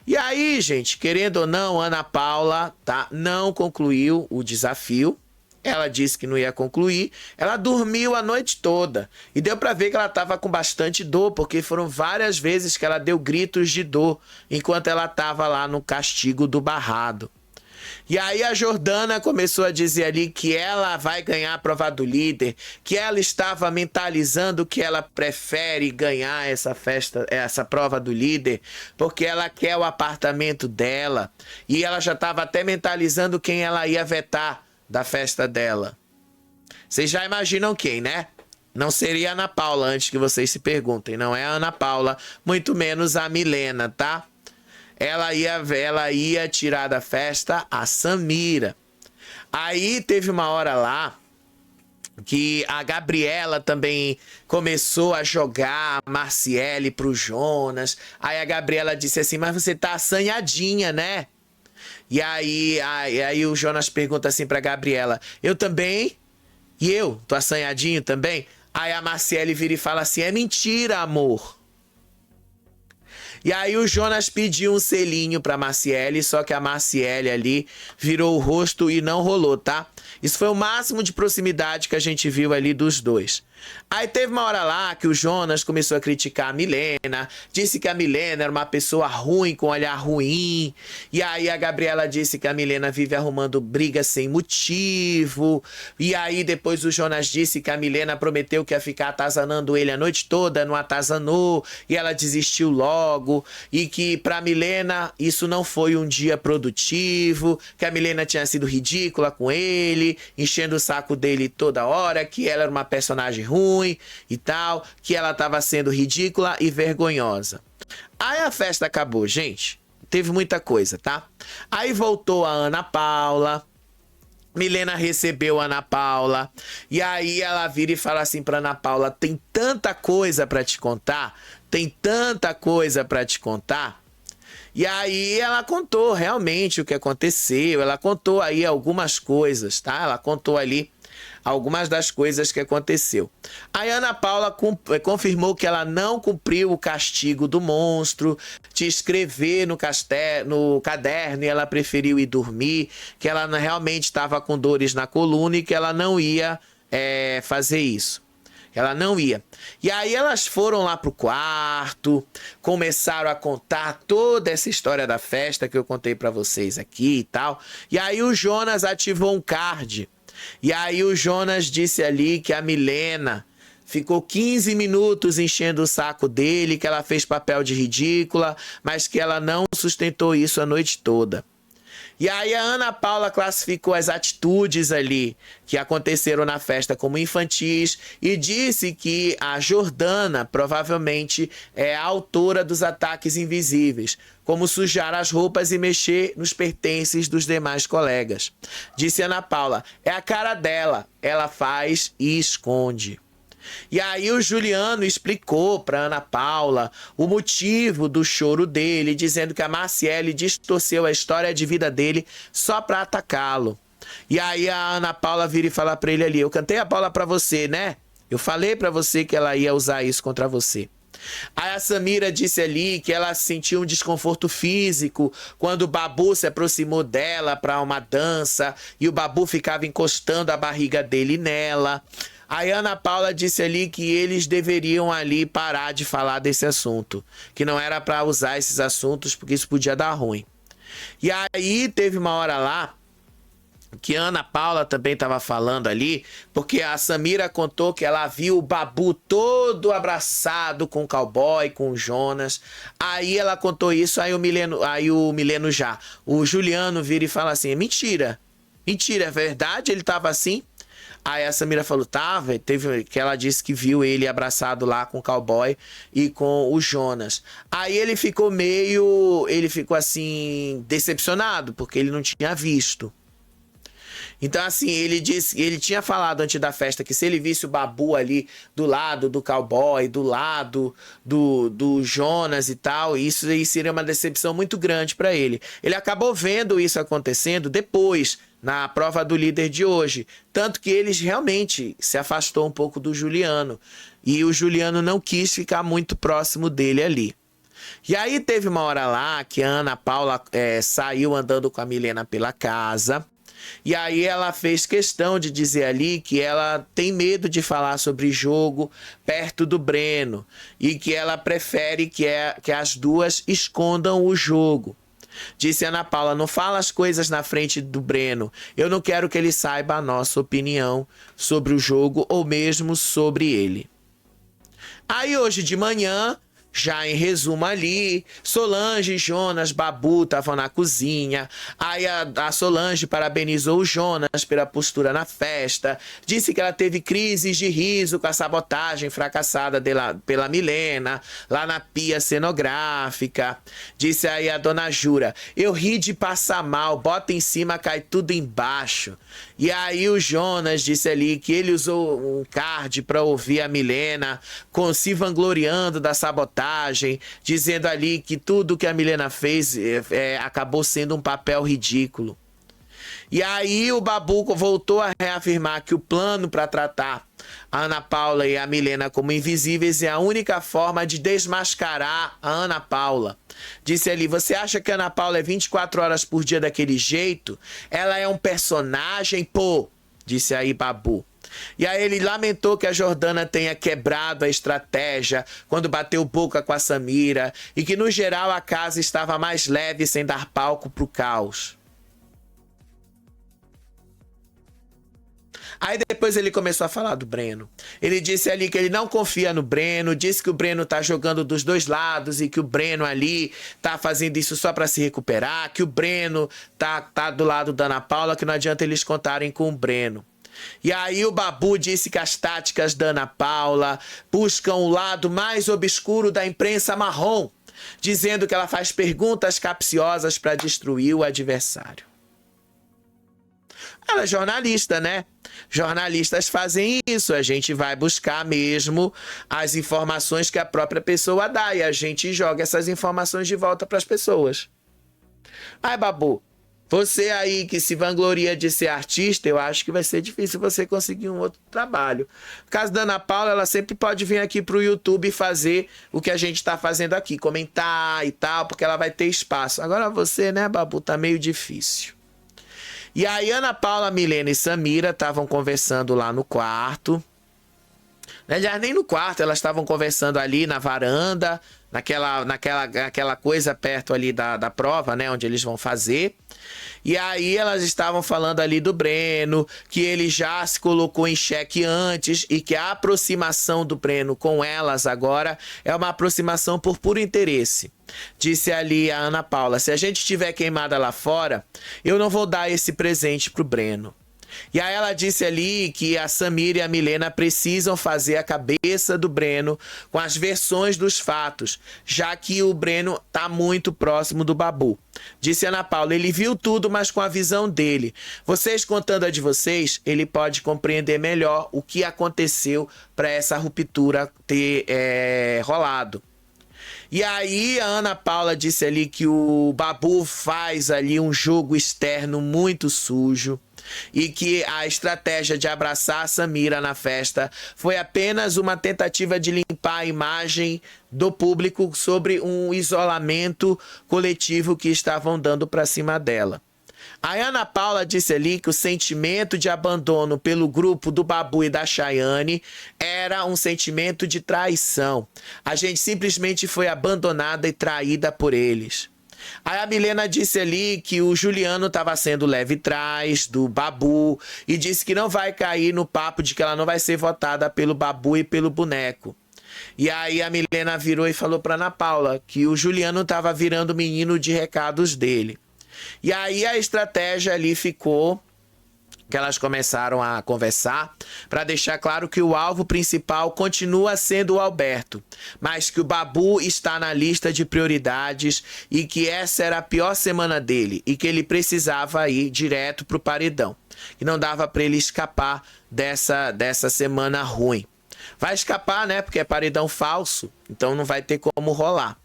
Speaker 1: E aí, gente, querendo ou não, Ana Paula não concluiu o desafio. Ela disse que não ia concluir, ela dormiu a noite toda e deu pra ver que ela tava com bastante dor, porque foram várias vezes que ela deu gritos de dor enquanto ela tava lá no castigo do barrado. E aí a Jordana começou a dizer ali que ela vai ganhar a prova do líder, que ela estava mentalizando que ela prefere ganhar essa festa, essa prova do líder, porque ela quer o apartamento dela. E ela já estava até mentalizando quem ela ia vetar da festa dela. Vocês já imaginam quem, né? Não seria a Ana Paula, antes que vocês se perguntem. Não é a Ana Paula, muito menos a Milena, tá? Ela ia tirar da festa a Samira. Aí teve uma hora lá que a Gabriela também começou a jogar a Marciele pro Jonas. Aí a Gabriela disse assim, mas você tá assanhadinha, né? E aí o Jonas pergunta assim pra Gabriela, eu também? E eu? Tô assanhadinho também? Aí a Marciele vira e fala assim, é mentira, amor. E aí o Jonas pediu um selinho pra Marciele, só que a Marciele ali virou o rosto e não rolou, tá? Isso foi o máximo de proximidade que a gente viu ali dos dois. Aí teve uma hora lá que o Jonas começou a criticar a Milena, disse que a Milena era uma pessoa ruim, com olhar ruim. E aí a Gabriela disse que a Milena vive arrumando briga sem motivo. E aí depois o Jonas disse que a Milena prometeu que ia ficar atazanando ele a noite toda, não atazanou, e ela desistiu logo. E que pra Milena isso não foi um dia produtivo, que a Milena tinha sido ridícula com ele, enchendo o saco dele toda hora, que ela era uma personagem ruim e tal, que ela estava sendo ridícula e vergonhosa. Aí a festa acabou, gente. Teve muita coisa, tá? Aí voltou a Ana Paula. Milena recebeu a Ana Paula. E aí ela vira e fala assim pra Ana Paula, tem tanta coisa pra te contar, tem tanta coisa pra te contar. E aí ela contou realmente o que aconteceu, ela contou aí algumas coisas, tá? Ela contou ali algumas das coisas que aconteceu. A Ana Paula confirmou que ela não cumpriu o castigo do monstro, de escrever no caderno e ela preferiu ir dormir, que ela realmente estava com dores na coluna e que ela não ia fazer isso. Ela não ia. E aí elas foram lá pro quarto, começaram a contar toda essa história da festa que eu contei para vocês aqui e tal. E aí o Jonas ativou um card. E aí o Jonas disse ali que a Milena ficou 15 minutos enchendo o saco dele, que ela fez papel de ridícula, mas que ela não sustentou isso a noite toda. E aí a Ana Paula classificou as atitudes ali que aconteceram na festa como infantis e disse que a Jordana provavelmente é a autora dos ataques invisíveis, como sujar as roupas e mexer nos pertences dos demais colegas. Disse Ana Paula, é a cara dela, ela faz e esconde. E aí o Juliano explicou para Ana Paula o motivo do choro dele, dizendo que a Marciele distorceu a história de vida dele só para atacá-lo. E aí a Ana Paula vira e fala para ele ali, eu cantei a bola para você, né? Eu falei para você que ela ia usar isso contra você. Aí a Samira disse ali que ela sentiu um desconforto físico quando o Babu se aproximou dela para uma dança e o Babu ficava encostando a barriga dele nela. A Ana Paula disse ali que eles deveriam ali parar de falar desse assunto, que não era para usar esses assuntos porque isso podia dar ruim. E aí teve uma hora lá que a Ana Paula também estava falando ali, porque a Samira contou que ela viu o Babu todo abraçado com o cowboy, com o Jonas. Aí ela contou isso, aí o Juliano vira e fala assim, mentira, é verdade? Ele estava assim? Aí a Samira falou, que ela disse que viu ele abraçado lá com o cowboy e com o Jonas. Aí ele ficou assim, decepcionado, porque ele não tinha visto. Então assim, ele tinha falado antes da festa que se ele visse o Babu ali do lado do cowboy, do lado do Jonas e tal, isso aí seria uma decepção muito grande para ele. Ele acabou vendo isso acontecendo depois, na prova do líder de hoje. Tanto que ele realmente se afastou um pouco do Juliano. E o Juliano não quis ficar muito próximo dele ali. E aí teve uma hora lá que a Ana Paula saiu andando com a Milena pela casa. E aí ela fez questão de dizer ali que ela tem medo de falar sobre jogo perto do Breno. E que ela prefere que as duas escondam o jogo. Disse Ana Paula, não fala as coisas na frente do Breno. Eu não quero que ele saiba a nossa opinião sobre o jogo ou mesmo sobre ele. Aí hoje de manhã, já em resumo ali, Solange, Jonas, Babu estavam na cozinha. Aí a Solange parabenizou o Jonas pela postura na festa. Disse que ela teve crises de riso com a sabotagem fracassada pela Milena, lá na pia cenográfica. Disse aí a dona Jura, eu ri de passar mal, bota em cima, cai tudo embaixo. E aí o Jonas disse ali que ele usou um card para ouvir a Milena, se vangloriando da sabotagem, dizendo ali que tudo que a Milena fez acabou sendo um papel ridículo. E aí o Babu voltou a reafirmar que o plano para tratar a Ana Paula e a Milena como invisíveis é a única forma de desmascarar a Ana Paula. Disse ali, você acha que a Ana Paula é 24 horas por dia daquele jeito? Ela é um personagem, pô, disse aí Babu. E aí ele lamentou que a Jordana tenha quebrado a estratégia quando bateu boca com a Samira e que no geral a casa estava mais leve sem dar palco pro caos. Aí depois ele começou a falar do Breno. Ele disse ali que ele não confia no Breno, disse que o Breno tá jogando dos dois lados e que o Breno ali tá fazendo isso só para se recuperar, que o Breno tá do lado da Ana Paula, que não adianta eles contarem com o Breno. E aí o Babu disse que as táticas da Ana Paula buscam o lado mais obscuro da imprensa marrom, dizendo que ela faz perguntas capciosas para destruir o adversário. Ela é jornalista, né? Jornalistas fazem isso, a gente vai buscar mesmo as informações que a própria pessoa dá e a gente joga essas informações de volta para as pessoas. Ai, Babu, você aí que se vangloria de ser artista, eu acho que vai ser difícil você conseguir um outro trabalho. No caso da Ana Paula, ela sempre pode vir aqui pro YouTube e fazer o que a gente tá fazendo aqui, comentar e tal, porque ela vai ter espaço. Agora você, né, Babu, tá meio difícil. E aí Ana Paula, Milena e Samira estavam conversando lá no quarto. Aliás, nem no quarto, elas estavam conversando ali na varanda, naquela coisa perto ali da prova, né, onde eles vão fazer. E aí elas estavam falando ali do Breno, que ele já se colocou em xeque antes e que a aproximação do Breno com elas agora é uma aproximação por puro interesse. Disse ali a Ana Paula, se a gente estiver queimada lá fora, eu não vou dar esse presente pro Breno. E aí ela disse ali que a Samira e a Milena precisam fazer a cabeça do Breno com as versões dos fatos, já que o Breno tá muito próximo do Babu. Disse Ana Paula, ele viu tudo, mas com a visão dele. Vocês contando a de vocês, ele pode compreender melhor o que aconteceu para essa ruptura ter rolado. E aí a Ana Paula disse ali que o Babu faz ali um jogo externo muito sujo e que a estratégia de abraçar a Samira na festa foi apenas uma tentativa de limpar a imagem do público sobre um isolamento coletivo que estavam dando para cima dela. A Ana Paula disse ali que o sentimento de abandono pelo grupo do Babu e da Chayane era um sentimento de traição. A gente simplesmente foi abandonada e traída por eles. Aí a Milena disse ali que o Juliano estava sendo leve trás do Babu e disse que não vai cair no papo de que ela não vai ser votada pelo Babu e pelo boneco. E aí a Milena virou e falou para Ana Paula que o Juliano estava virando menino de recados dele. E aí a estratégia ali ficou que elas começaram a conversar para deixar claro que o alvo principal continua sendo o Alberto, mas que o Babu está na lista de prioridades e que essa era a pior semana dele e que ele precisava ir direto para o paredão, que não dava para ele escapar dessa semana ruim. Vai escapar, né? Porque é paredão falso, então não vai ter como rolar.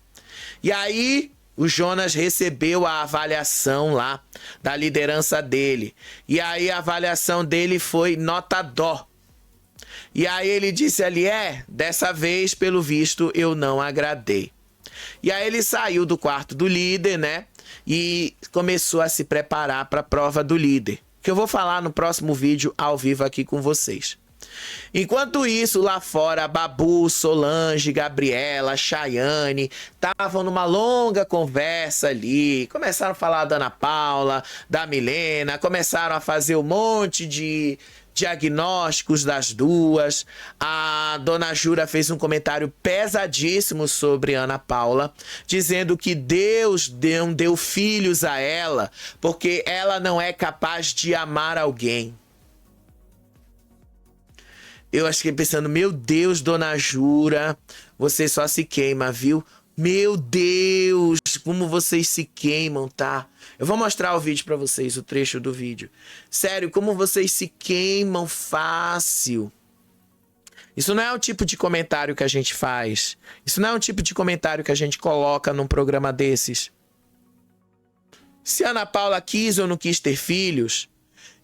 Speaker 1: E aí o Jonas recebeu a avaliação lá da liderança dele. E aí a avaliação dele foi nota dó. E aí ele disse ali, dessa vez, pelo visto, eu não agradei. E aí ele saiu do quarto do líder, né? E começou a se preparar para a prova do líder, que eu vou falar no próximo vídeo ao vivo aqui com vocês. Enquanto isso, lá fora, Babu, Solange, Gabriela, Chayane estavam numa longa conversa ali. Começaram a falar da Ana Paula, da Milena, começaram a fazer um monte de diagnósticos das duas. A dona Jura fez um comentário pesadíssimo sobre Ana Paula, dizendo que Deus não deu filhos a ela porque ela não é capaz de amar alguém. Eu fiquei pensando, meu Deus, dona Jura, você só se queima, viu? Meu Deus, como vocês se queimam, tá? Eu vou mostrar o vídeo pra vocês, o trecho do vídeo. Sério, como vocês se queimam fácil. Isso não é o tipo de comentário que a gente faz. Isso não é um tipo de comentário que a gente coloca num programa desses. Se a Ana Paula quis ou não quis ter filhos,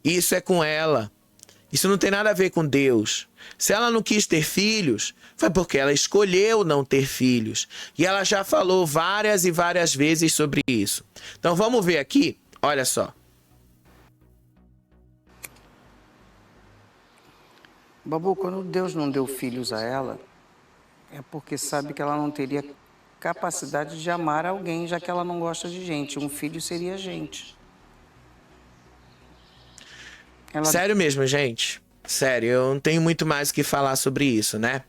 Speaker 1: isso é com ela. Isso não tem nada a ver com Deus. Se ela não quis ter filhos, foi porque ela escolheu não ter filhos. E ela já falou várias e várias vezes sobre isso. Então vamos ver aqui, olha só.
Speaker 4: Babu, quando Deus não deu filhos a ela, é porque sabe que ela não teria capacidade de amar alguém, já que ela não gosta de gente. Um filho seria gente.
Speaker 1: Sério mesmo, gente. Sério, eu não tenho muito mais o que falar sobre isso, né?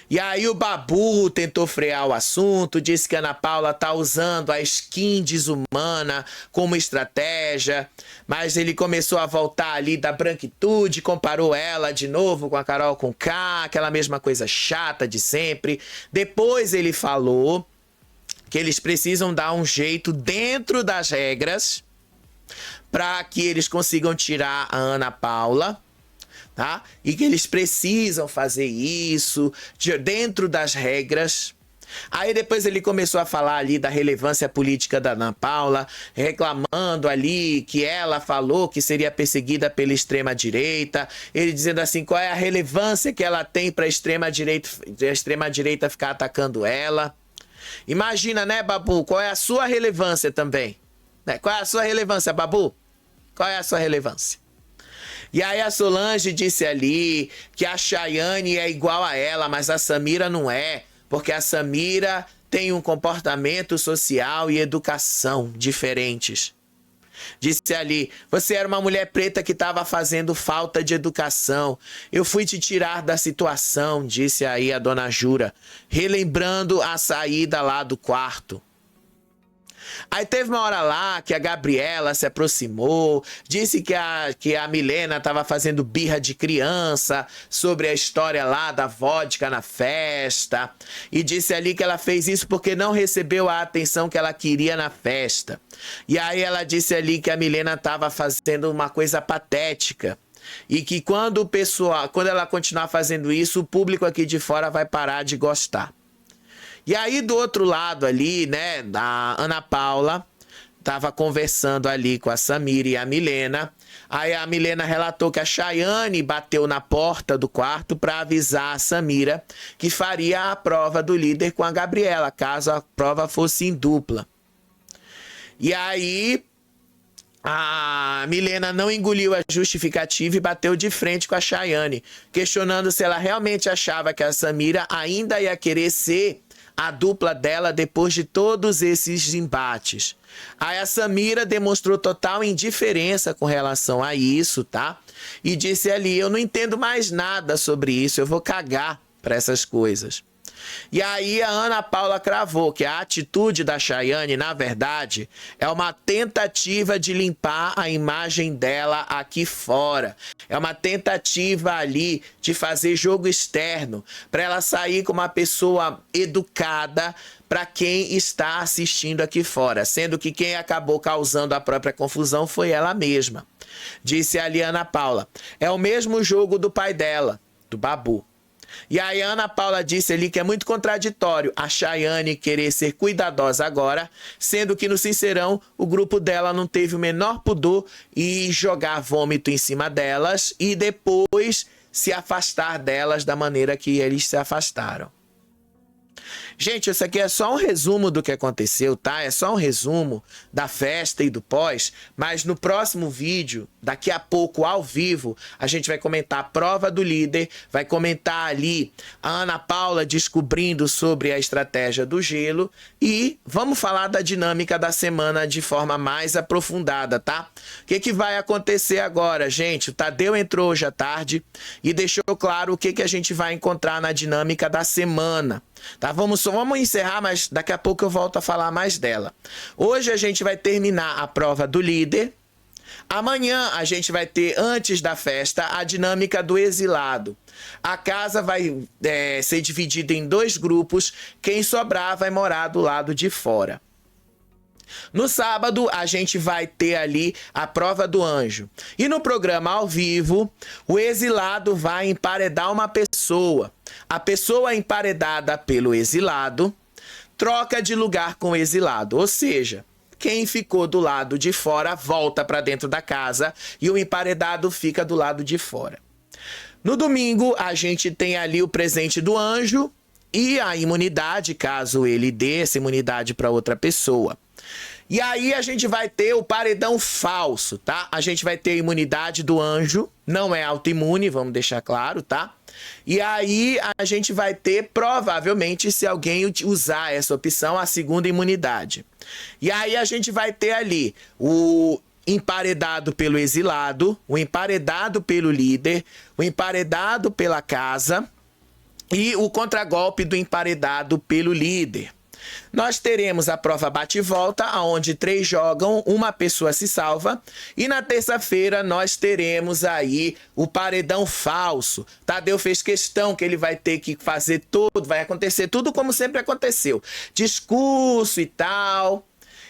Speaker 1: E aí o Babu tentou frear o assunto, disse que a Ana Paula tá usando a skin desumana como estratégia, mas ele começou a voltar ali da branquitude, comparou ela de novo com a Carol Conká, aquela mesma coisa chata de sempre. Depois ele falou que eles precisam dar um jeito dentro das regras para que eles consigam tirar a Ana Paula, tá? E que eles precisam fazer isso dentro das regras. Aí depois ele começou a falar ali da relevância política da Ana Paula, reclamando ali que ela falou que seria perseguida pela extrema-direita. Ele dizendo assim, qual é a relevância que ela tem para a extrema-direita ficar atacando ela. Imagina, né, Babu? Qual é a sua relevância também? Qual é a sua relevância, Babu? Qual é a sua relevância? E aí a Solange disse ali que a Chayane é igual a ela, mas a Samira não é, porque a Samira tem um comportamento social e educação diferentes. Disse ali, você era uma mulher preta que estava fazendo falta de educação. Eu fui te tirar da situação, disse aí a dona Jura, relembrando a saída lá do quarto. Aí teve uma hora lá que a Gabriela se aproximou, disse que a Milena estava fazendo birra de criança sobre a história lá da vodka na festa. E disse ali que ela fez isso porque não recebeu a atenção que ela queria na festa. E aí ela disse ali que a Milena estava fazendo uma coisa patética. E que quando ela continuar fazendo isso, o público aqui de fora vai parar de gostar. E aí do outro lado ali, né, a Ana Paula estava conversando ali com a Samira e a Milena. Aí a Milena relatou que a Chayane bateu na porta do quarto para avisar a Samira que faria a prova do líder com a Gabriela, caso a prova fosse em dupla. E aí a Milena não engoliu a justificativa e bateu de frente com a Chayane, questionando se ela realmente achava que a Samira ainda ia querer ser a dupla dela depois de todos esses embates. Aí a Samira demonstrou total indiferença com relação a isso, tá? E disse ali, eu não entendo mais nada sobre isso, eu vou cagar para essas coisas. E aí a Ana Paula cravou que a atitude da Chayane, na verdade, é uma tentativa de limpar a imagem dela aqui fora. É uma tentativa ali de fazer jogo externo, para ela sair como uma pessoa educada para quem está assistindo aqui fora, sendo que quem acabou causando a própria confusão foi ela mesma. Disse ali a Ana Paula, é o mesmo jogo do pai dela, do Babu. E aí a Ana Paula disse ali que é muito contraditório a Chayane querer ser cuidadosa agora, sendo que no Sincerão o grupo dela não teve o menor pudor e jogar vômito em cima delas e depois se afastar delas da maneira que eles se afastaram. Gente, isso aqui é só um resumo do que aconteceu, tá? É só um resumo da festa e do pós, mas no próximo vídeo, daqui a pouco, ao vivo, a gente vai comentar a prova do líder, vai comentar ali a Ana Paula descobrindo sobre a estratégia do gelo e vamos falar da dinâmica da semana de forma mais aprofundada, tá? O que vai acontecer agora, gente? O Tadeu entrou hoje à tarde e deixou claro o que a gente vai encontrar na dinâmica da semana. Tá, vamos encerrar, mas daqui a pouco eu volto a falar mais dela. Hoje a gente vai terminar a prova do líder. Amanhã a gente vai ter, antes da festa, a dinâmica do exilado. A casa vai ser dividida em 2 grupos. Quem sobrar vai morar do lado de fora. No sábado, a gente vai ter ali a prova do anjo. E no programa ao vivo, o exilado vai emparedar uma pessoa. A pessoa emparedada pelo exilado troca de lugar com o exilado. Ou seja, quem ficou do lado de fora volta para dentro da casa e o emparedado fica do lado de fora. No domingo, a gente tem ali o presente do anjo e a imunidade, caso ele dê essa imunidade para outra pessoa. E aí a gente vai ter o paredão falso, tá? A gente vai ter a imunidade do anjo, não é autoimune, vamos deixar claro, tá? E aí a gente vai ter, provavelmente, se alguém usar essa opção, a segunda imunidade. E aí a gente vai ter ali o emparedado pelo exilado, o emparedado pelo líder, o emparedado pela casa e o contragolpe do emparedado pelo líder. Nós teremos a prova bate e volta, onde 3 jogam, uma pessoa se salva. E na terça-feira nós teremos aí o paredão falso. Tadeu fez questão que ele vai ter que fazer tudo, vai acontecer tudo como sempre aconteceu. Discurso e tal.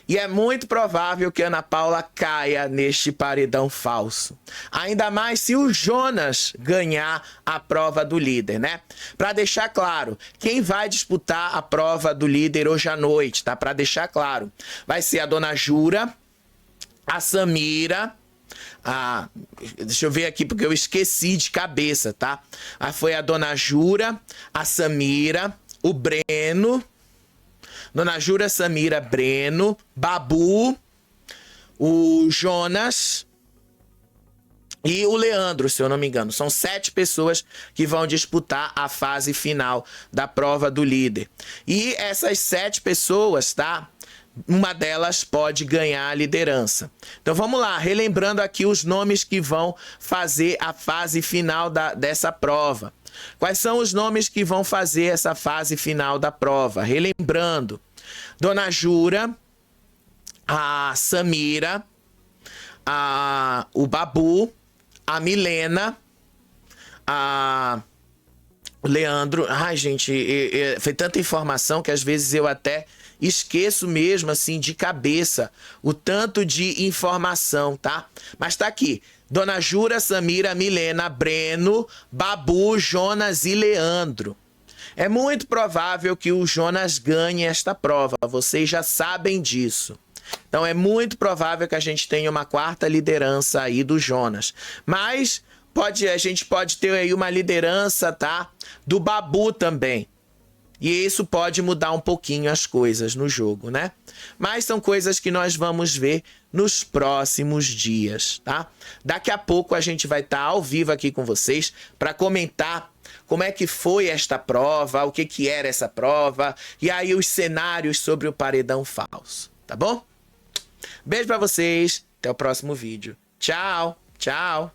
Speaker 1: E é muito provável que Ana Paula caia neste paredão falso. Ainda mais se o Jonas ganhar a prova do líder, né? Para deixar claro, quem vai disputar a prova do líder hoje à noite, tá? Para deixar claro, vai ser a Dona Jura, a Samira, deixa eu ver aqui porque eu esqueci de cabeça, tá? Foi a Dona Jura, a Samira, o Breno, Dona Jura, Samira, Breno, Babu, o Jonas e o Leandro, se eu não me engano. São 7 pessoas que vão disputar a fase final da prova do líder. E essas 7 pessoas, tá? Uma delas pode ganhar a liderança. Então vamos lá, relembrando aqui os nomes que vão fazer a fase final dessa prova. Quais são os nomes que vão fazer essa fase final da prova? Relembrando, Dona Jura, a Samira, o Babu, a Milena, o Leandro. Ai, gente, foi tanta informação que às vezes eu até esqueço mesmo, assim, de cabeça, o tanto de informação, tá? Mas tá aqui. Dona Jura, Samira, Milena, Breno, Babu, Jonas e Leandro. É muito provável que o Jonas ganhe esta prova. Vocês já sabem disso. Então é muito provável que a gente tenha uma 4ª liderança aí do Jonas. Mas a gente pode ter aí uma liderança, tá? Do Babu também. E isso pode mudar um pouquinho as coisas no jogo, né? Mas são coisas que nós vamos ver nos próximos dias, tá? Daqui a pouco a gente vai estar ao vivo aqui com vocês para comentar como é que foi esta prova, o que era essa prova e aí os cenários sobre o paredão falso, tá bom? Beijo para vocês, até o próximo vídeo. Tchau, tchau.